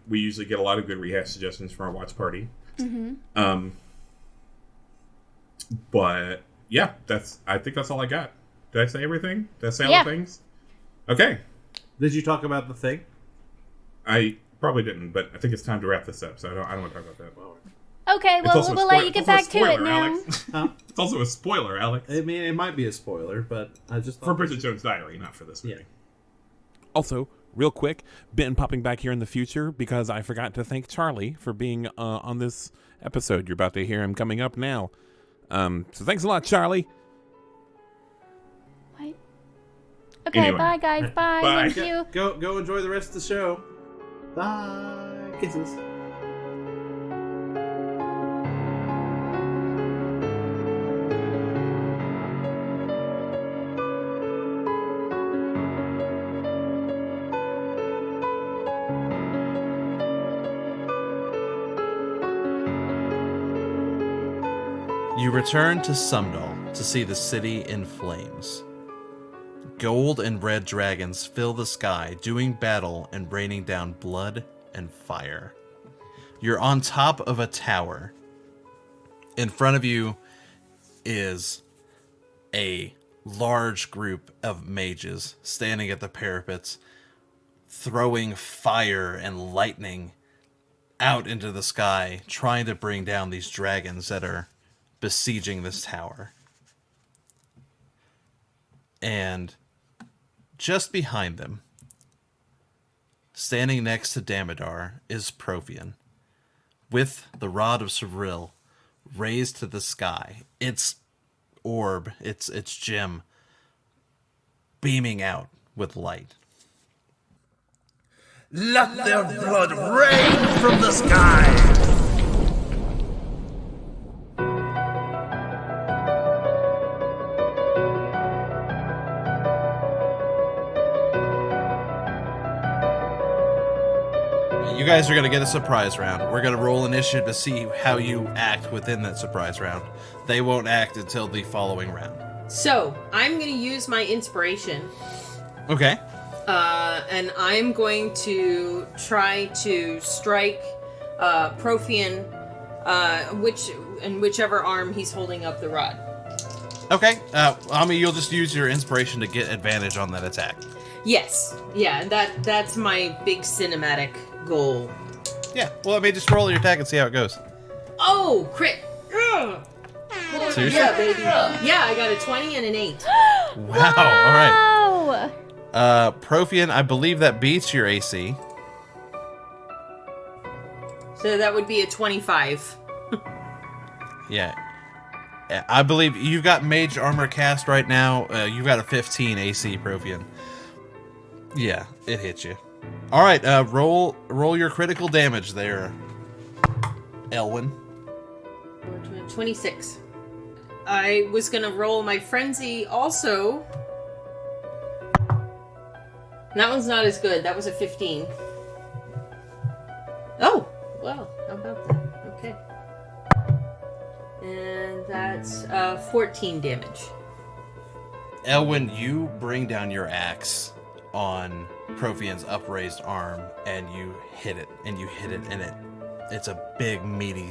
We usually get a lot of good rehash suggestions from our watch party. But yeah, I think that's all I got. Did I say everything? Did I say all the things? Okay. Did you talk about the thing? I probably didn't, but I think it's time to wrap this up, so I don't want to talk about that. Okay, well, we'll let you get back to it now. Huh? It's also a spoiler, Alex. I mean, it might be a spoiler, but I just... For Bridget Jones' Diary, not for this movie. Yeah. Also, real quick, been popping back here in the future because I forgot to thank Charlie for being on this episode. You're about to hear him coming up now. So thanks a lot, Charlie. What? Okay, anyway. Bye, guys. Bye. Bye. Thank you. Go enjoy the rest of the show. Bye. Kisses. You return to Sumdal to see the city in flames. Gold and red dragons fill the sky, doing battle and raining down blood and fire. You're on top of a tower. In front of you is a large group of mages standing at the parapets, throwing fire and lightning out into the sky, trying to bring down these dragons that are besieging this tower. And just behind them, standing next to Damodar, is Profian, with the Rod of Sevril raised to the sky. Its orb, its gem, beaming out with light. Let their blood rain from the sky! You guys are going to get a surprise round. We're going to roll initiative to see how you act within that surprise round. They won't act until the following round. So, I'm going to use my inspiration. Okay. And I'm going to try to strike Profian, whichever arm he's holding up the rod. Okay. You'll just use your inspiration to get advantage on that attack. Yes. Yeah, that's my big cinematic goal. Yeah. Well, just roll your attack and see how it goes. Oh, crit! Ugh. Seriously? Yeah, baby. Yeah, I got a 20 and an 8. Wow. All right. Wow. Profian, I believe that beats your AC. So that would be a 25. Yeah. I believe you've got mage armor cast right now. You've got a 15 AC, Profian. Yeah, it hits you. All right, roll your critical damage there, Elwin. 26. I was gonna roll my frenzy also. That one's not as good. That was a 15. Oh, well, how about that? Okay. And that's 14 damage. Elwin, you bring down your axe on Profian's upraised arm, and you hit it, and it's a big, meaty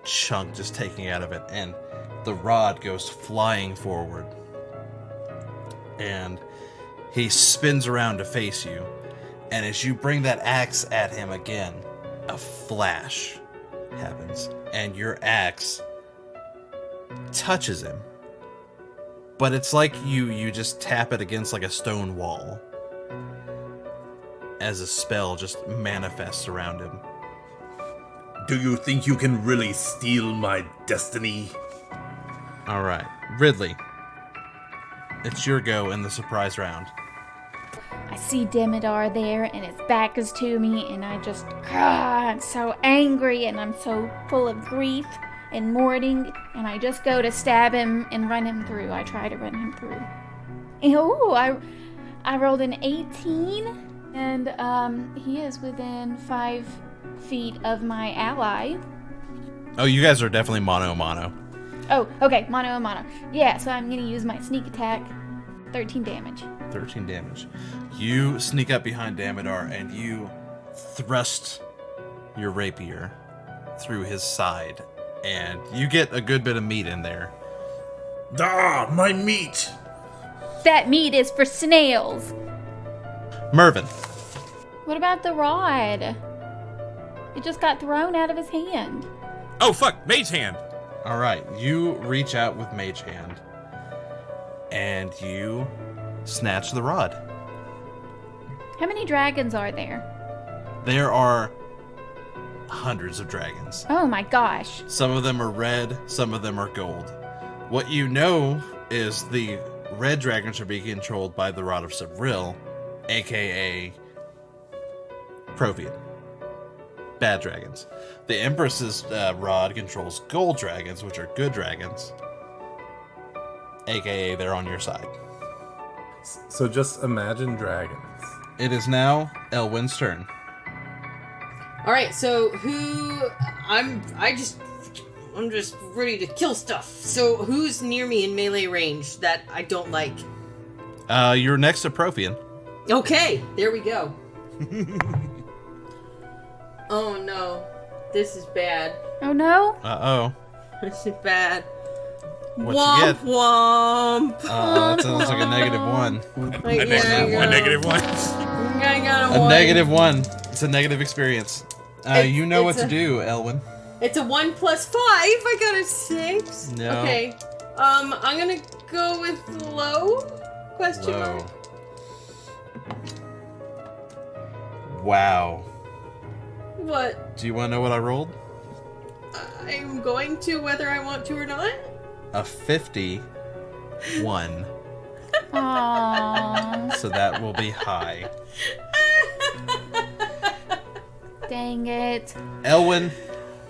chunk just taking out of it, and the rod goes flying forward. And he spins around to face you, and as you bring that axe at him again, a flash happens, and your axe touches him. But it's like you just tap it against like a stone wall, as a spell just manifests around him. Do you think you can really steal my destiny? All right, Ridley, it's your go in the surprise round. I see Damodar there, and his back is to me, and I'm so angry, and I'm so full of grief and mourning, and I just go to stab him and run him through. I try to run him through. Oh, I rolled an 18. And he is within 5 feet of my ally. Oh, you guys are definitely mano-a-mano. Oh, okay, mano-a-mano. Yeah, so I'm going to use my sneak attack. 13 damage. 13 damage. You sneak up behind Damodar, and you thrust your rapier through his side. And you get a good bit of meat in there. Ah, my meat! That meat is for snails. Mervin. What about the rod? It just got thrown out of his hand. Oh, fuck! Mage hand! All right, you reach out with Mage Hand, and you snatch the rod. How many dragons are there? There are hundreds of dragons. Oh my gosh. Some of them are red, some of them are gold. What you know is the red dragons are being controlled by the Rod of Sevril, aka Profian. Bad dragons. The Empress's rod controls gold dragons, which are good dragons, aka they're on your side. So just imagine dragons. It is now Elwin's turn. All right, so I'm just ready to kill stuff. So who's near me in melee range that I don't like? You're next to Profian. Okay, there we go. Oh no, this is bad. Oh no? Uh-oh. This is bad. What womp you get? womp. That sounds like a -1. A negative one. I got A one. -1. It's a negative experience. You know what it's to do, Elwin. It's a 1 + 5. I got a 6. No. Okay. I'm gonna go with low? Question Low. mark. Wow. What? Do you want to know what I rolled? I'm going to, whether I want to or not. A 51. Aww. So that will be high. Dang it. Elwin,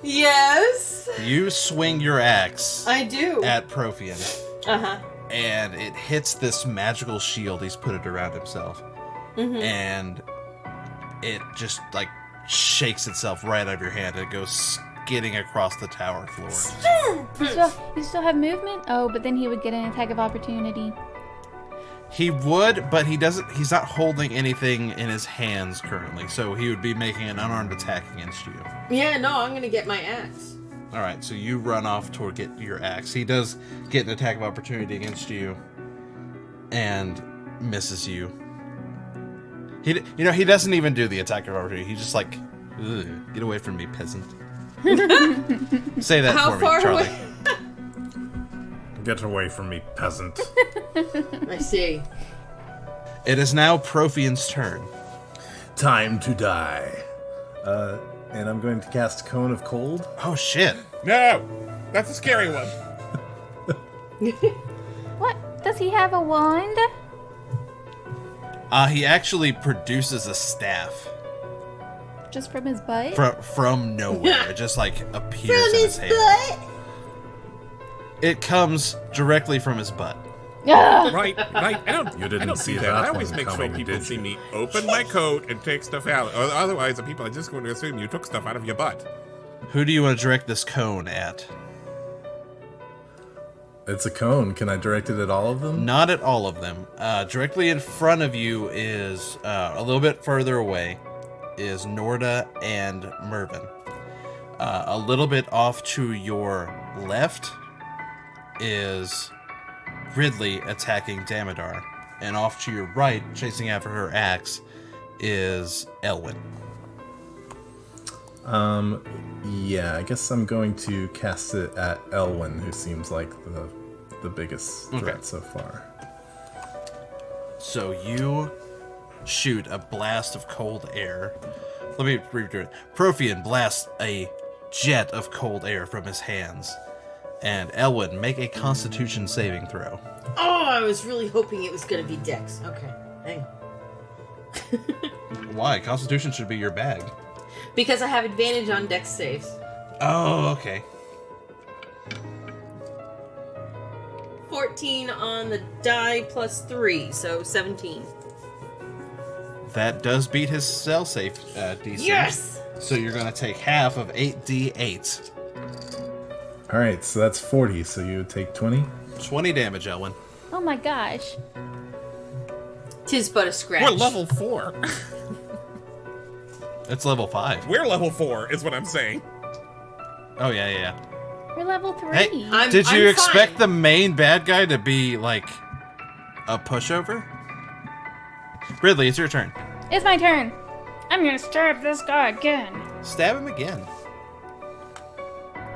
Yes. you swing your axe I do. at Profian, Uh-huh. and it hits this magical shield he's put it around himself. Mhm. And it just, like, shakes itself right out of your hand, and it goes skidding across the tower floor. You still have movement? Oh, but then he would get an attack of opportunity. He would, but he doesn't. He's not holding anything in his hands currently, so he would be making an unarmed attack against you. Yeah, no, I'm gonna get my axe. All right, so you run off toward get your axe. He does get an attack of opportunity against you, and misses you. He doesn't even do the attack of opportunity. He's just like, "Ugh, get away from me, peasant." Say that How for far me, Charlie. away? Get away from me, peasant. I see. It is now Profian's turn. Time to die. And I'm going to cast Cone of Cold. Oh shit! No! That's a scary one. What? Does he have a wand? He actually produces a staff Just from his butt? from nowhere. It just like appears in his hand. It comes directly from his butt. Ugh. Right. I don't. You didn't I don't see do that I always one make sure coming, people did see you? me open my coat and take stuff out. Or otherwise, the people are just going to assume you took stuff out of your butt. Who do you want to direct this cone at? It's a cone. Can I direct it at all of them? Not at all of them. Directly in front of you is, a little bit further away, is Norda and Mervin. A little bit off to your left is Ridley attacking Damodar. And off to your right, chasing after her axe, is Elwin. Yeah, I guess I'm going to cast it at Elwin, who seems like the biggest threat so far. So you shoot a blast of cold air. Let me redo it. Profian blasts a jet of cold air from his hands. And Elwin, make a Constitution saving throw. Oh, I was really hoping it was gonna be Dex. Okay, hang on. Why? Constitution should be your bag. Because I have advantage on Dex saves. Oh, okay. 14 on the die plus 3, so 17. That does beat his cell safe DC. Yes! So you're going to take half of 8d8. All right, so that's 40. So you would take 20. 20 damage, Elwin. Oh my gosh. Tis but a scratch. We're level 4. It's level 5. We're level 4, is what I'm saying. Oh, yeah. We're level 3. Hey, did you expect the main bad guy to be, like, a pushover? Ridley, it's your turn. It's my turn. I'm gonna stab this guy again. Stab him again.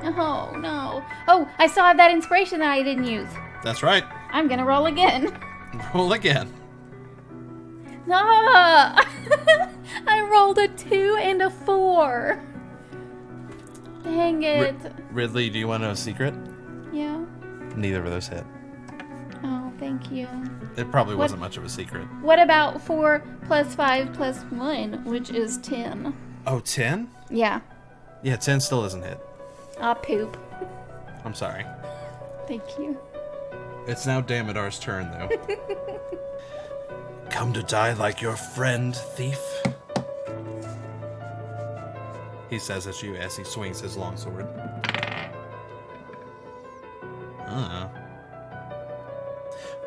Oh, no. Oh, I still have that inspiration that I didn't use. That's right. I'm gonna roll again. Roll again. Ah! I rolled a 2 and a 4. Dang it. Ridley, do you want to know a secret? Yeah. Neither of those hit. Oh, thank you. It probably wasn't much of a secret. What about 4 plus 5 plus 1, which is 10? Oh, 10? Yeah. Yeah, 10 still doesn't hit. Ah, poop. I'm sorry. Thank you. It's now Damodar's turn, though. Come to die like your friend, thief. He says at you as he swings his longsword.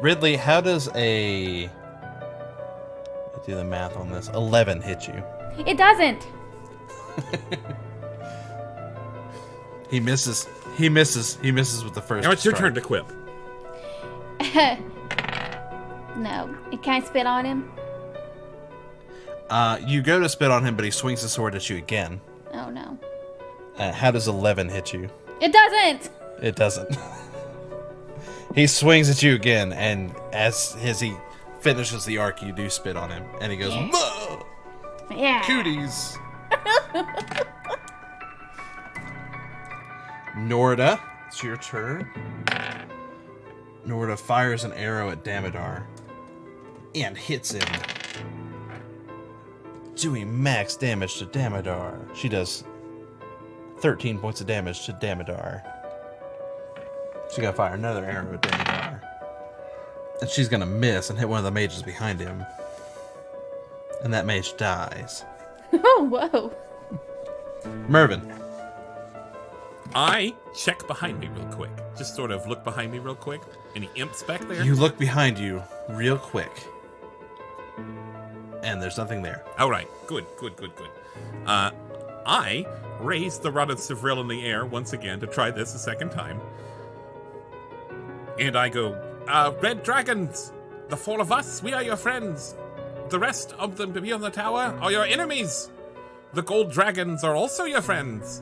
Ridley, how does a... Let me do the math on this. 11 hit you. It doesn't. He misses. He misses with the first. Now it's your strike. turn to quip. No. Can I spit on him? You go to spit on him, but he swings the sword at you again. Oh, no. How does 11 hit you? It doesn't! It doesn't. He swings at you again, and as he finishes the arc, you do spit on him, and he goes, "Whoa, Yeah. cooties." Norda, it's your turn. Norda fires an arrow at Damodar and hits him, doing max damage to Damodar. She does 13 points of damage to Damodar. She's gonna fire another arrow at Damodar. And she's gonna miss and hit one of the mages behind him. And that mage dies. Oh, whoa. Mervin. I check behind me real quick. Just sort of look behind me real quick. Any imps back there? You look behind you real quick. And there's nothing there. All right. Good. I raise the rod of Sevril in the air once again to try this a second time. And I go, Red Dragons, the four of us, we are your friends. The rest of them beyond the tower are your enemies. The gold dragons are also your friends.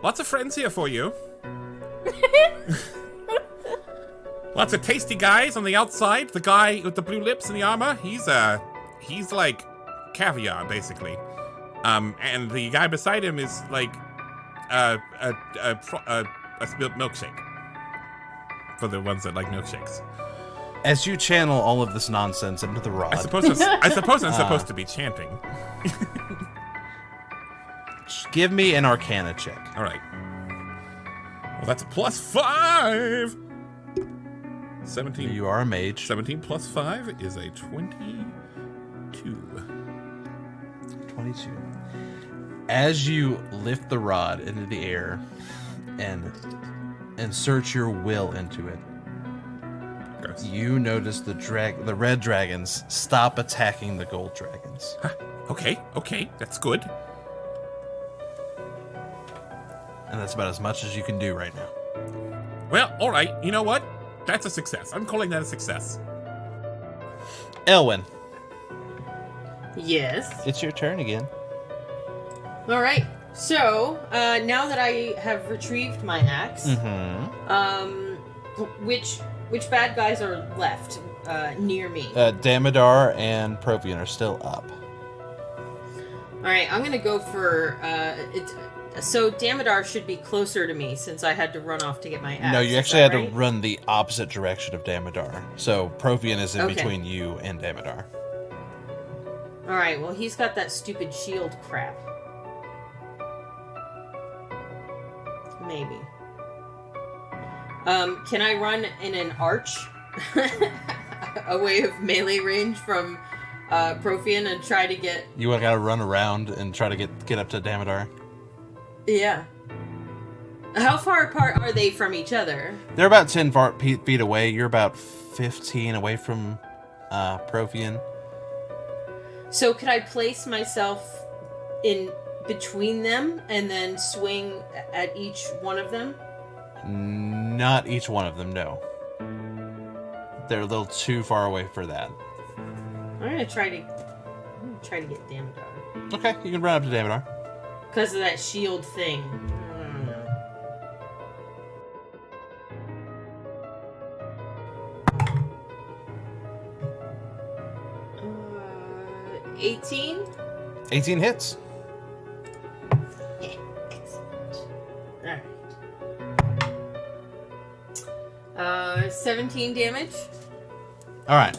Lots of friends here for you. Lots of tasty guys on the outside. The guy with the blue lips and the armor, he's like caviar, basically. And the guy beside him is like a spilled milkshake. For the ones that like milkshakes. As you channel all of this nonsense into the rod. I suppose I'm supposed to be chanting. Give me an Arcana check. All right. Well, that's a +5. 17. You are a mage. 17 plus 5 is a 22. 22. As you lift the rod into the air and insert your will into it, Gross. you notice the red dragons stop attacking the gold dragons. Huh. Okay, that's good. And that's about as much as you can do right now. Well, all right. You know what? That's a success. I'm calling that a success. Elwin, Yes. it's your turn again. All right. So now that I have retrieved my axe, which bad guys are left near me? Damodar and Propian are still up. All right. I'm gonna go for it. So Damodar should be closer to me since I had to run off to get my axe. No, you Is actually that had right? to run the opposite direction of Damodar. So Propian is in Okay. between you and Damodar. All right. Well, he's got that stupid shield crap. Maybe. Can I run in an arch away of melee range from Profian and try to get? You gotta run around and try to get up to Damodar. Yeah. How far apart are they from each other? They're about 10 feet away. You're about 15 away from Profian. So could I place myself in between them and then swing at each one of them? Not each one of them, no. They're a little too far away for that. I'm gonna try to get Damodar Okay, you can run up to Damodar. because of that shield thing. I don't know. 18? 18 hits. Yeah, excellent. Alright. 17 damage. Alright.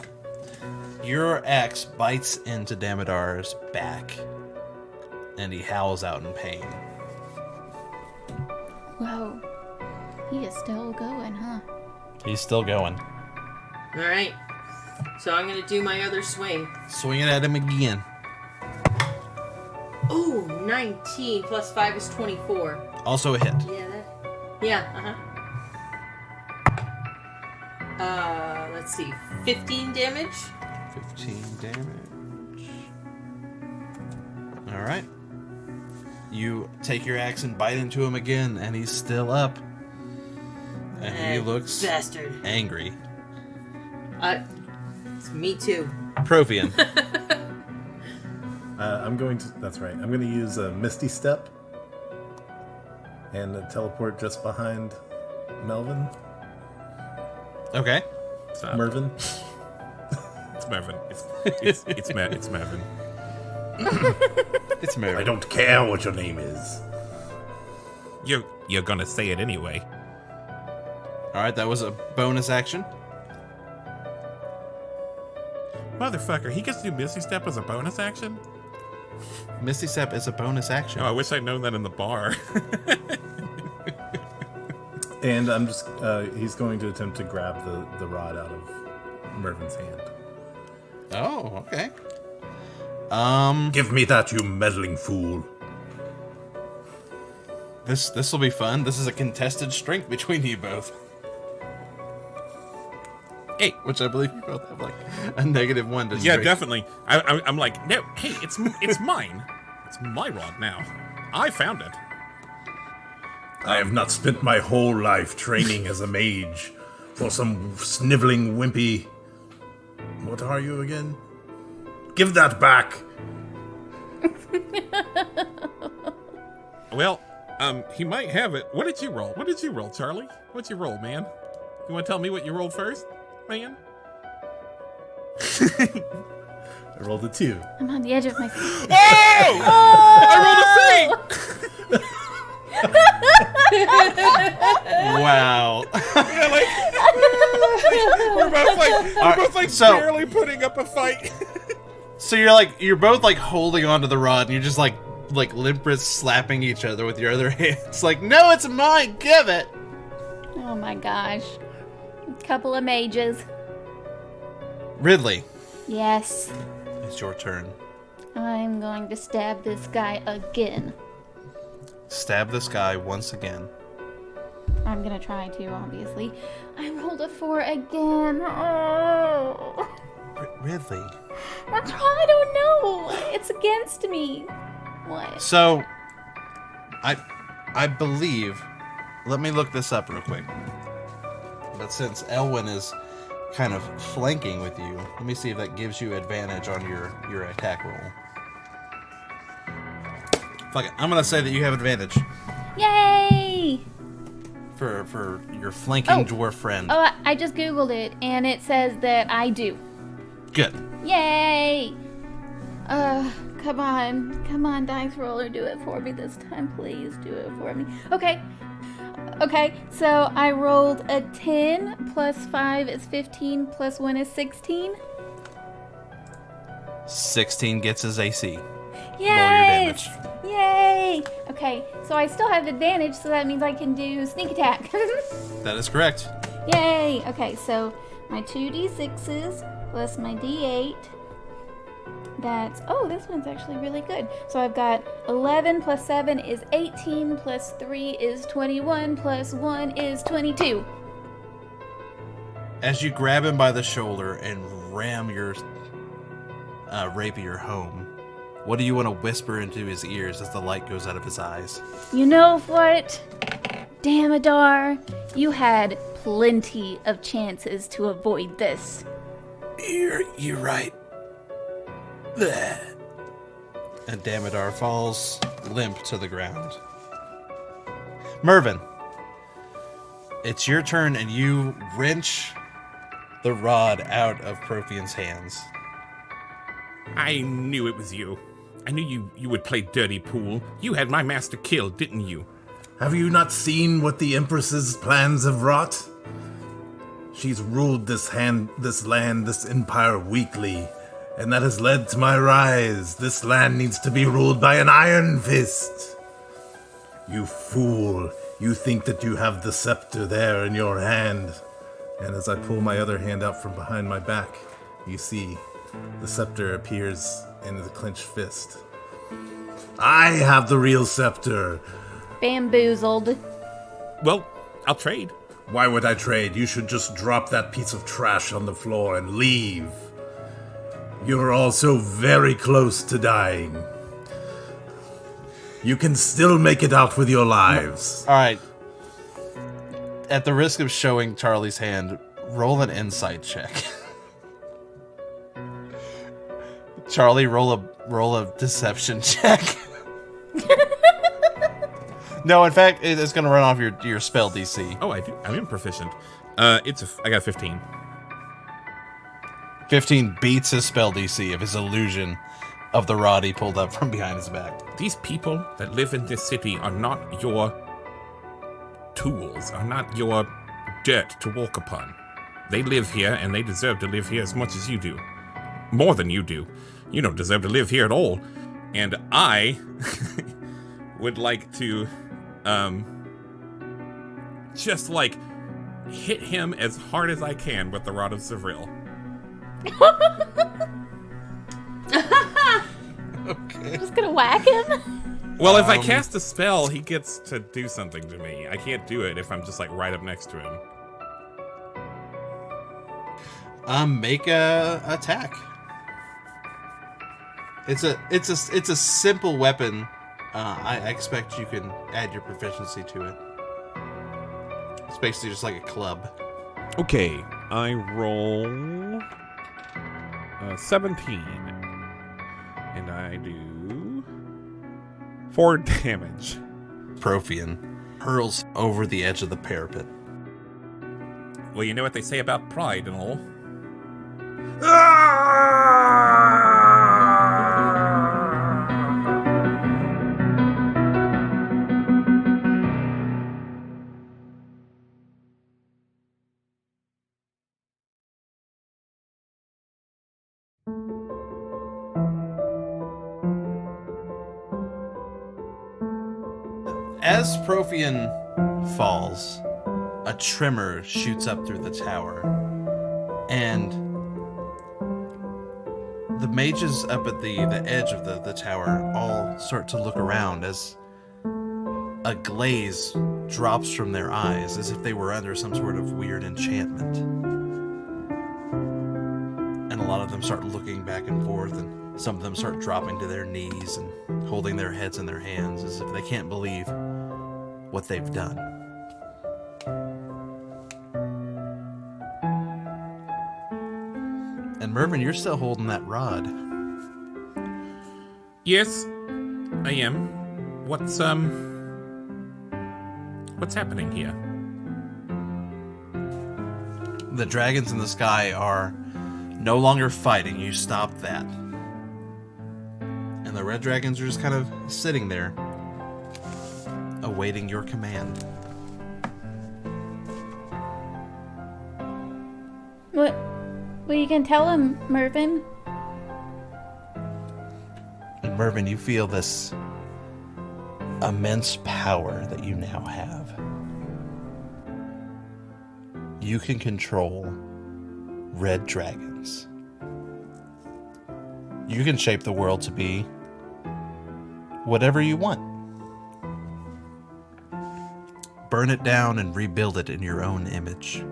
Your axe bites into Damodar's back, and he howls out in pain. Whoa. He is still going, huh? He's still going. Alright. So I'm gonna do my other swing. Swinging at him again. Ooh, 19 plus 5 is 24. Also a hit. Yeah, let's see. 15 damage. 15 damage. Alright. You take your axe and bite into him again, and he's still up. And he looks bastard. Angry. It's me too. Provian. I'm going to. That's right. I'm going to use a Misty Step and teleport just behind Melvin. Okay. Stop. Mervin. It's Mervin. It's Mervin. It's Mervin. I don't care what your name is. You're gonna say it anyway. All right, that was a bonus action. Motherfucker, he gets to do Misty Step as a bonus action? Misty Step is a bonus action. Oh, I wish I'd known that in the bar. And I'm just. He's going to attempt to grab the rod out of Mervin's hand. Oh, okay. Give me that, you meddling fool. This will be fun. This is a contested strength between you both. Hey, which I believe you both have like a -1 to yeah, strength. definitely. I'm like, no, hey, it's mine. It's my rod now. I found it. I have not spent my whole life training as a mage for some sniveling wimpy. What are you again? Give that back. Well, he might have it. What did you roll? What did you roll, Charlie? What'd you roll, man? You want to tell me what you rolled first, man? I rolled a 2. I'm on the edge of my seat. Oh! I rolled a 3! Wow. Yeah, like we're both like so- barely putting up a fight. So you're both like holding onto the rod, and you're just like limp wrist slapping each other with your other hands. Like, no, it's mine. Give it. Oh my gosh. Couple of mages. Ridley, Yes. it's your turn. I'm going to stab this guy again. Stab this guy once again. I'm gonna try to, obviously. I rolled a 4 again. Oh. Ridley. I don't know. It's against me. What? So, I believe. Let me look this up real quick. But since Elwin is kind of flanking with you, let me see if that gives you advantage on your attack roll. Fuck it. I'm gonna say that you have advantage Yay! for your flanking dwarf friend. Oh, I just Googled it, and it says that I do. Good. Yay! Come on, dice roller, do it for me this time, please do it for me. Okay, so I rolled a 10, plus 5 is 15, plus 1 is 16. 16 gets his AC. Yes! Yay! Okay, so I still have advantage, so that means I can do sneak attack. That is correct. Yay! Okay, so my 2d6s plus my d8. That's, this one's actually really good. So I've got 11 plus 7 is 18, plus 3 is 21, plus 1 is 22. As you grab him by the shoulder and ram your rapier home, what do you want to whisper into his ears as the light goes out of his eyes? You know what? Damodar, you had plenty of chances to avoid this. You're right. Bleh. And Damodar falls limp to the ground. Mervin, it's your turn, and you wrench the rod out of Profian's hands. I knew it was you. I knew you would play dirty pool. You had my master killed, didn't you? Have you not seen what the Empress's plans have wrought? She's ruled this land, this empire weakly, and that has led to my rise. This land needs to be ruled by an iron fist. You fool. You think that you have the scepter there in your hand. And as I pull my other hand out from behind my back, you see the scepter appears in the clenched fist. I have the real scepter. Bamboozled. Well, I'll trade. Why would I trade? You should just drop that piece of trash on the floor and leave. You're all so very close to dying. You can still make it out with your lives. All right. At the risk of showing Charlie's hand, roll an insight check. Charlie, roll a deception check. No, in fact, it's going to run off your spell DC. Oh, I'm improficient. I got 15. 15 beats his spell DC of his illusion of the rod he pulled up from behind his back. These people that live in this city are not your tools, are not your dirt to walk upon. They live here, and they deserve to live here as much as you do. More than you do. You don't deserve to live here at all. And I would like to, just like hit him as hard as I can with the Rod of Sevril. Okay. Just gonna whack him? Well, if I cast a spell, he gets to do something to me. I can't do it if I'm just like right up next to him. Make a attack. It's a simple weapon. I expect you can add your proficiency to it. It's basically just like a club. Okay, I roll 17, and I do 4 damage. Profian hurls over the edge of the parapet. Well, you know what they say about pride and all. As Profian falls, a tremor shoots up through the tower, and the mages up at the edge of the tower all start to look around as a glaze drops from their eyes, as if they were under some sort of weird enchantment. And a lot of them start looking back and forth, and some of them start dropping to their knees and holding their heads in their hands as if they can't believe what they've done. And Mervin, you're still holding that rod. Yes, I am. What's happening here? The dragons in the sky are no longer fighting. You stopped that. And the red dragons are just kind of sitting there, awaiting your command. What you can tell him, Mervin? And Mervin, you feel this immense power that you now have. You can control red dragons. You can shape the world to be whatever you want. Burn it down and rebuild it in your own image.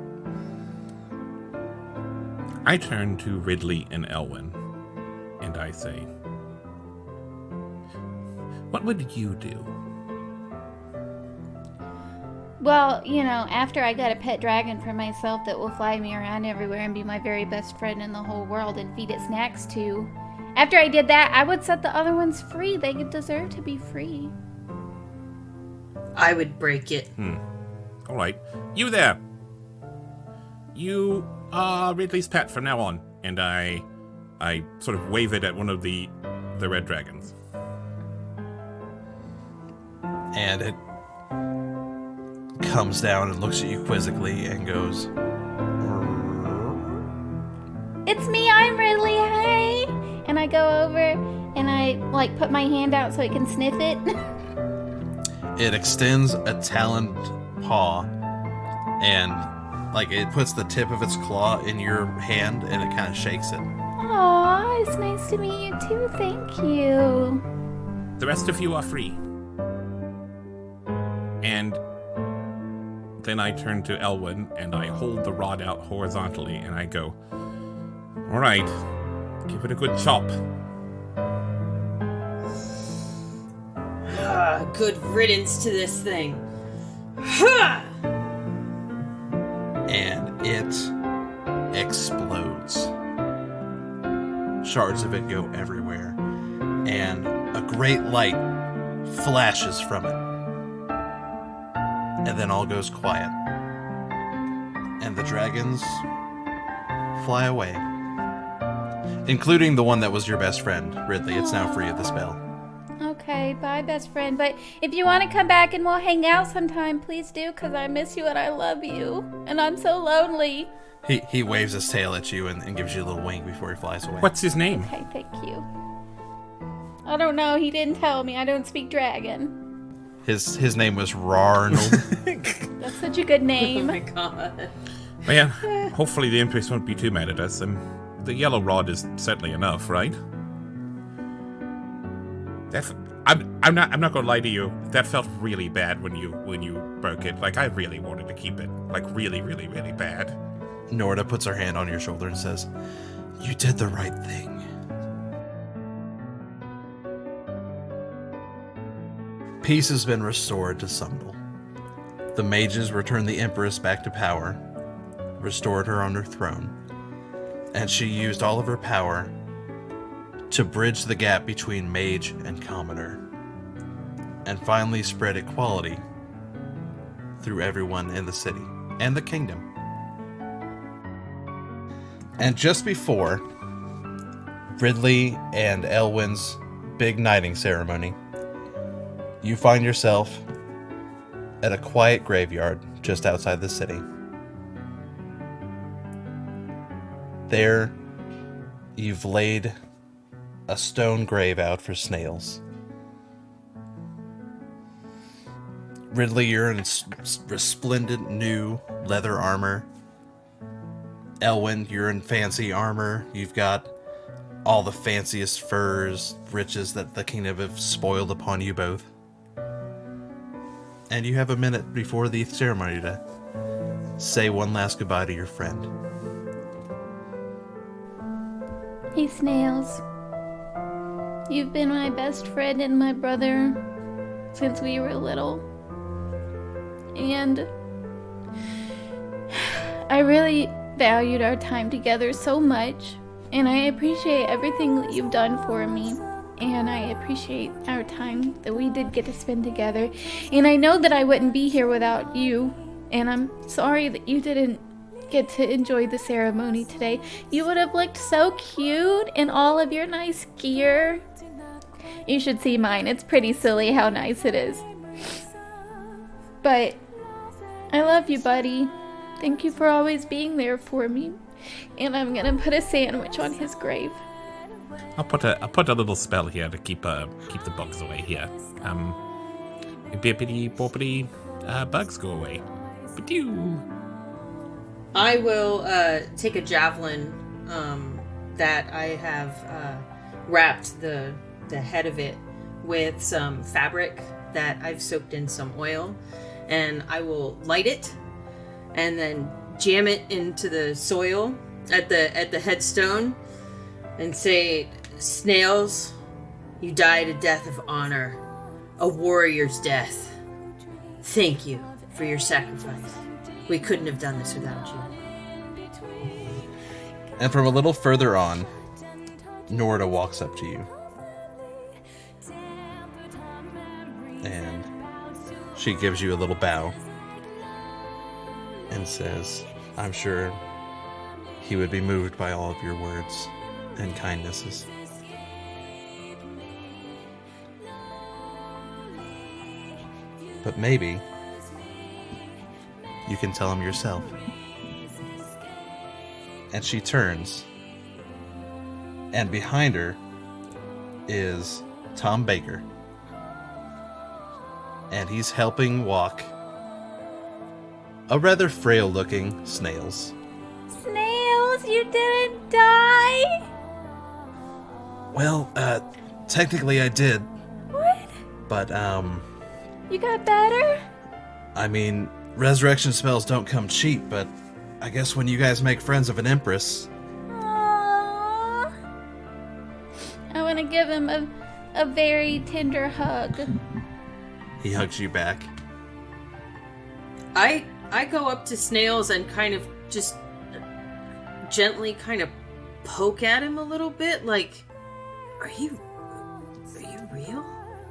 I turn to Ridley and Elwin, and I say, what would you do? Well, after I got a pet dragon for myself that will fly me around everywhere and be my very best friend in the whole world and feed it snacks to, after I did that, I would set the other ones free. They deserve to be free. I would break it. All right. You there. You are Ridley's pet from now on. And I sort of wave it at one of the red dragons. And it comes down and looks at you quizzically and goes, It's me, I'm Ridley, hey! And I go over and I, put my hand out so it can sniff it. It extends a taloned paw and, it puts the tip of its claw in your hand and it kind of shakes it. Aw, it's nice to meet you too, thank you. The rest of you are free. And then I turn to Elwin and I hold the rod out horizontally and I go, all right, give it a good chop. Good riddance to this thing. Ha! And it explodes. Shards of it go everywhere, and a great light flashes from it. And then all goes quiet. And the dragons fly away. Including the one that was your best friend, Ridley. It's now free of the spell. Okay, bye, best friend. But if you want to come back and we'll hang out sometime, please do, because I miss you and I love you. And I'm so lonely. He waves his tail at you and gives you a little wink before he flies away. What's his name? Okay, thank you. I don't know. He didn't tell me. I don't speak dragon. His name was Rarnold. That's such a good name. Oh my god. Well, yeah, hopefully the Empress won't be too mad at us. The yellow rod is certainly enough, right? I'm not gonna lie to you. That felt really bad when you broke it. Like, I really wanted to keep it. Like, really, really, really bad. Norda puts her hand on your shoulder and says, "You did the right thing." Peace has been restored to Sundal. The mages returned the Empress back to power, restored her on her throne, and she used all of her power to bridge the gap between mage and commoner, and finally spread equality through everyone in the city and the kingdom. And just before Ridley and Elwin's big knighting ceremony, you find yourself at a quiet graveyard just outside the city. There, you've laid a stone grave out for snails. Ridley, you're in resplendent new leather armor. Elwin, you're in fancy armor. You've got all the fanciest furs, riches that the kingdom have spoiled upon you both. And you have a minute before the ceremony to say one last goodbye to your friend. Hey, Snails. You've been my best friend and my brother since we were little. And I really valued our time together so much. And I appreciate everything that you've done for me. And I appreciate our time that we did get to spend together. And I know that I wouldn't be here without you. And I'm sorry that you didn't get to enjoy the ceremony today. You would have looked so cute in all of your nice gear. You should see mine. It's pretty silly how nice it is. But I love you, buddy. Thank you for always being there for me. And I'm gonna put a sandwich on his grave. I'll put a little spell here to keep the bugs away here. Bippity boppity, bugs go away. Ba-doo. I will take a javelin that I have wrapped the head of it with some fabric that I've soaked in some oil, and I will light it and then jam it into the soil at the headstone and say, "Snails, you died a death of honor, a warrior's death. Thank you for your sacrifice. We couldn't have done this without you." And from a little further on, Norda walks up to you. And she gives you a little bow and says, "I'm sure he would be moved by all of your words and kindnesses." But maybe you can tell him yourself. And she turns, and behind her is Tom Baker. And he's helping walk a rather frail-looking Snails. Snails, you didn't die? Well, technically I did. What? But, You got better? I mean, resurrection spells don't come cheap, but I guess when you guys make friends of an empress... Aww. I want to give him a very tender hug. He hugs you back. I go up to Snails and kind of just gently kind of poke at him a little bit, like, are you real?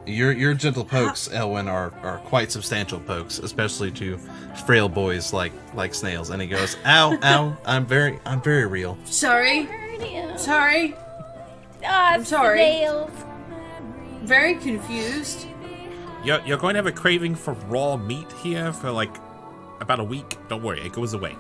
Your gentle pokes, Elwin, are quite substantial pokes, especially to frail boys like Snails. And he goes, "Ow, ow! I'm very real." Sorry. Sorry. I'm sorry. Snails. Very confused. You're going to have a craving for raw meat here for like about a week. Don't worry, it goes away.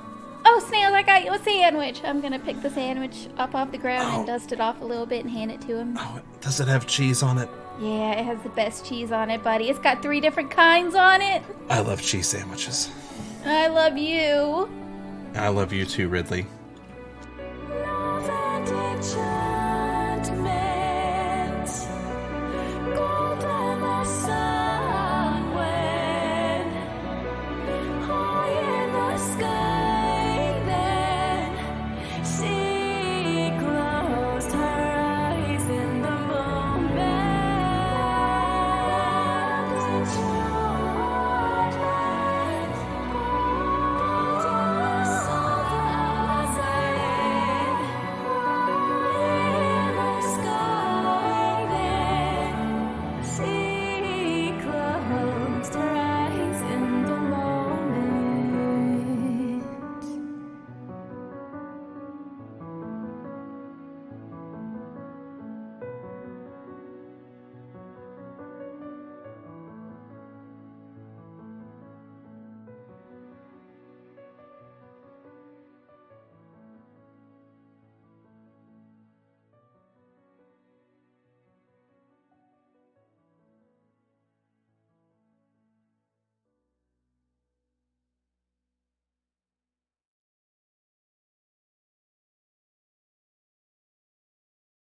Oh, Snails, I got you a sandwich. I'm gonna pick the sandwich up off the ground and dust it off a little bit and hand it to him. Oh, does it have cheese on it? Yeah, it has the best cheese on it, buddy. It's got 3 different kinds on it. I love cheese sandwiches. I love you. I love you too, Ridley. Love addiction.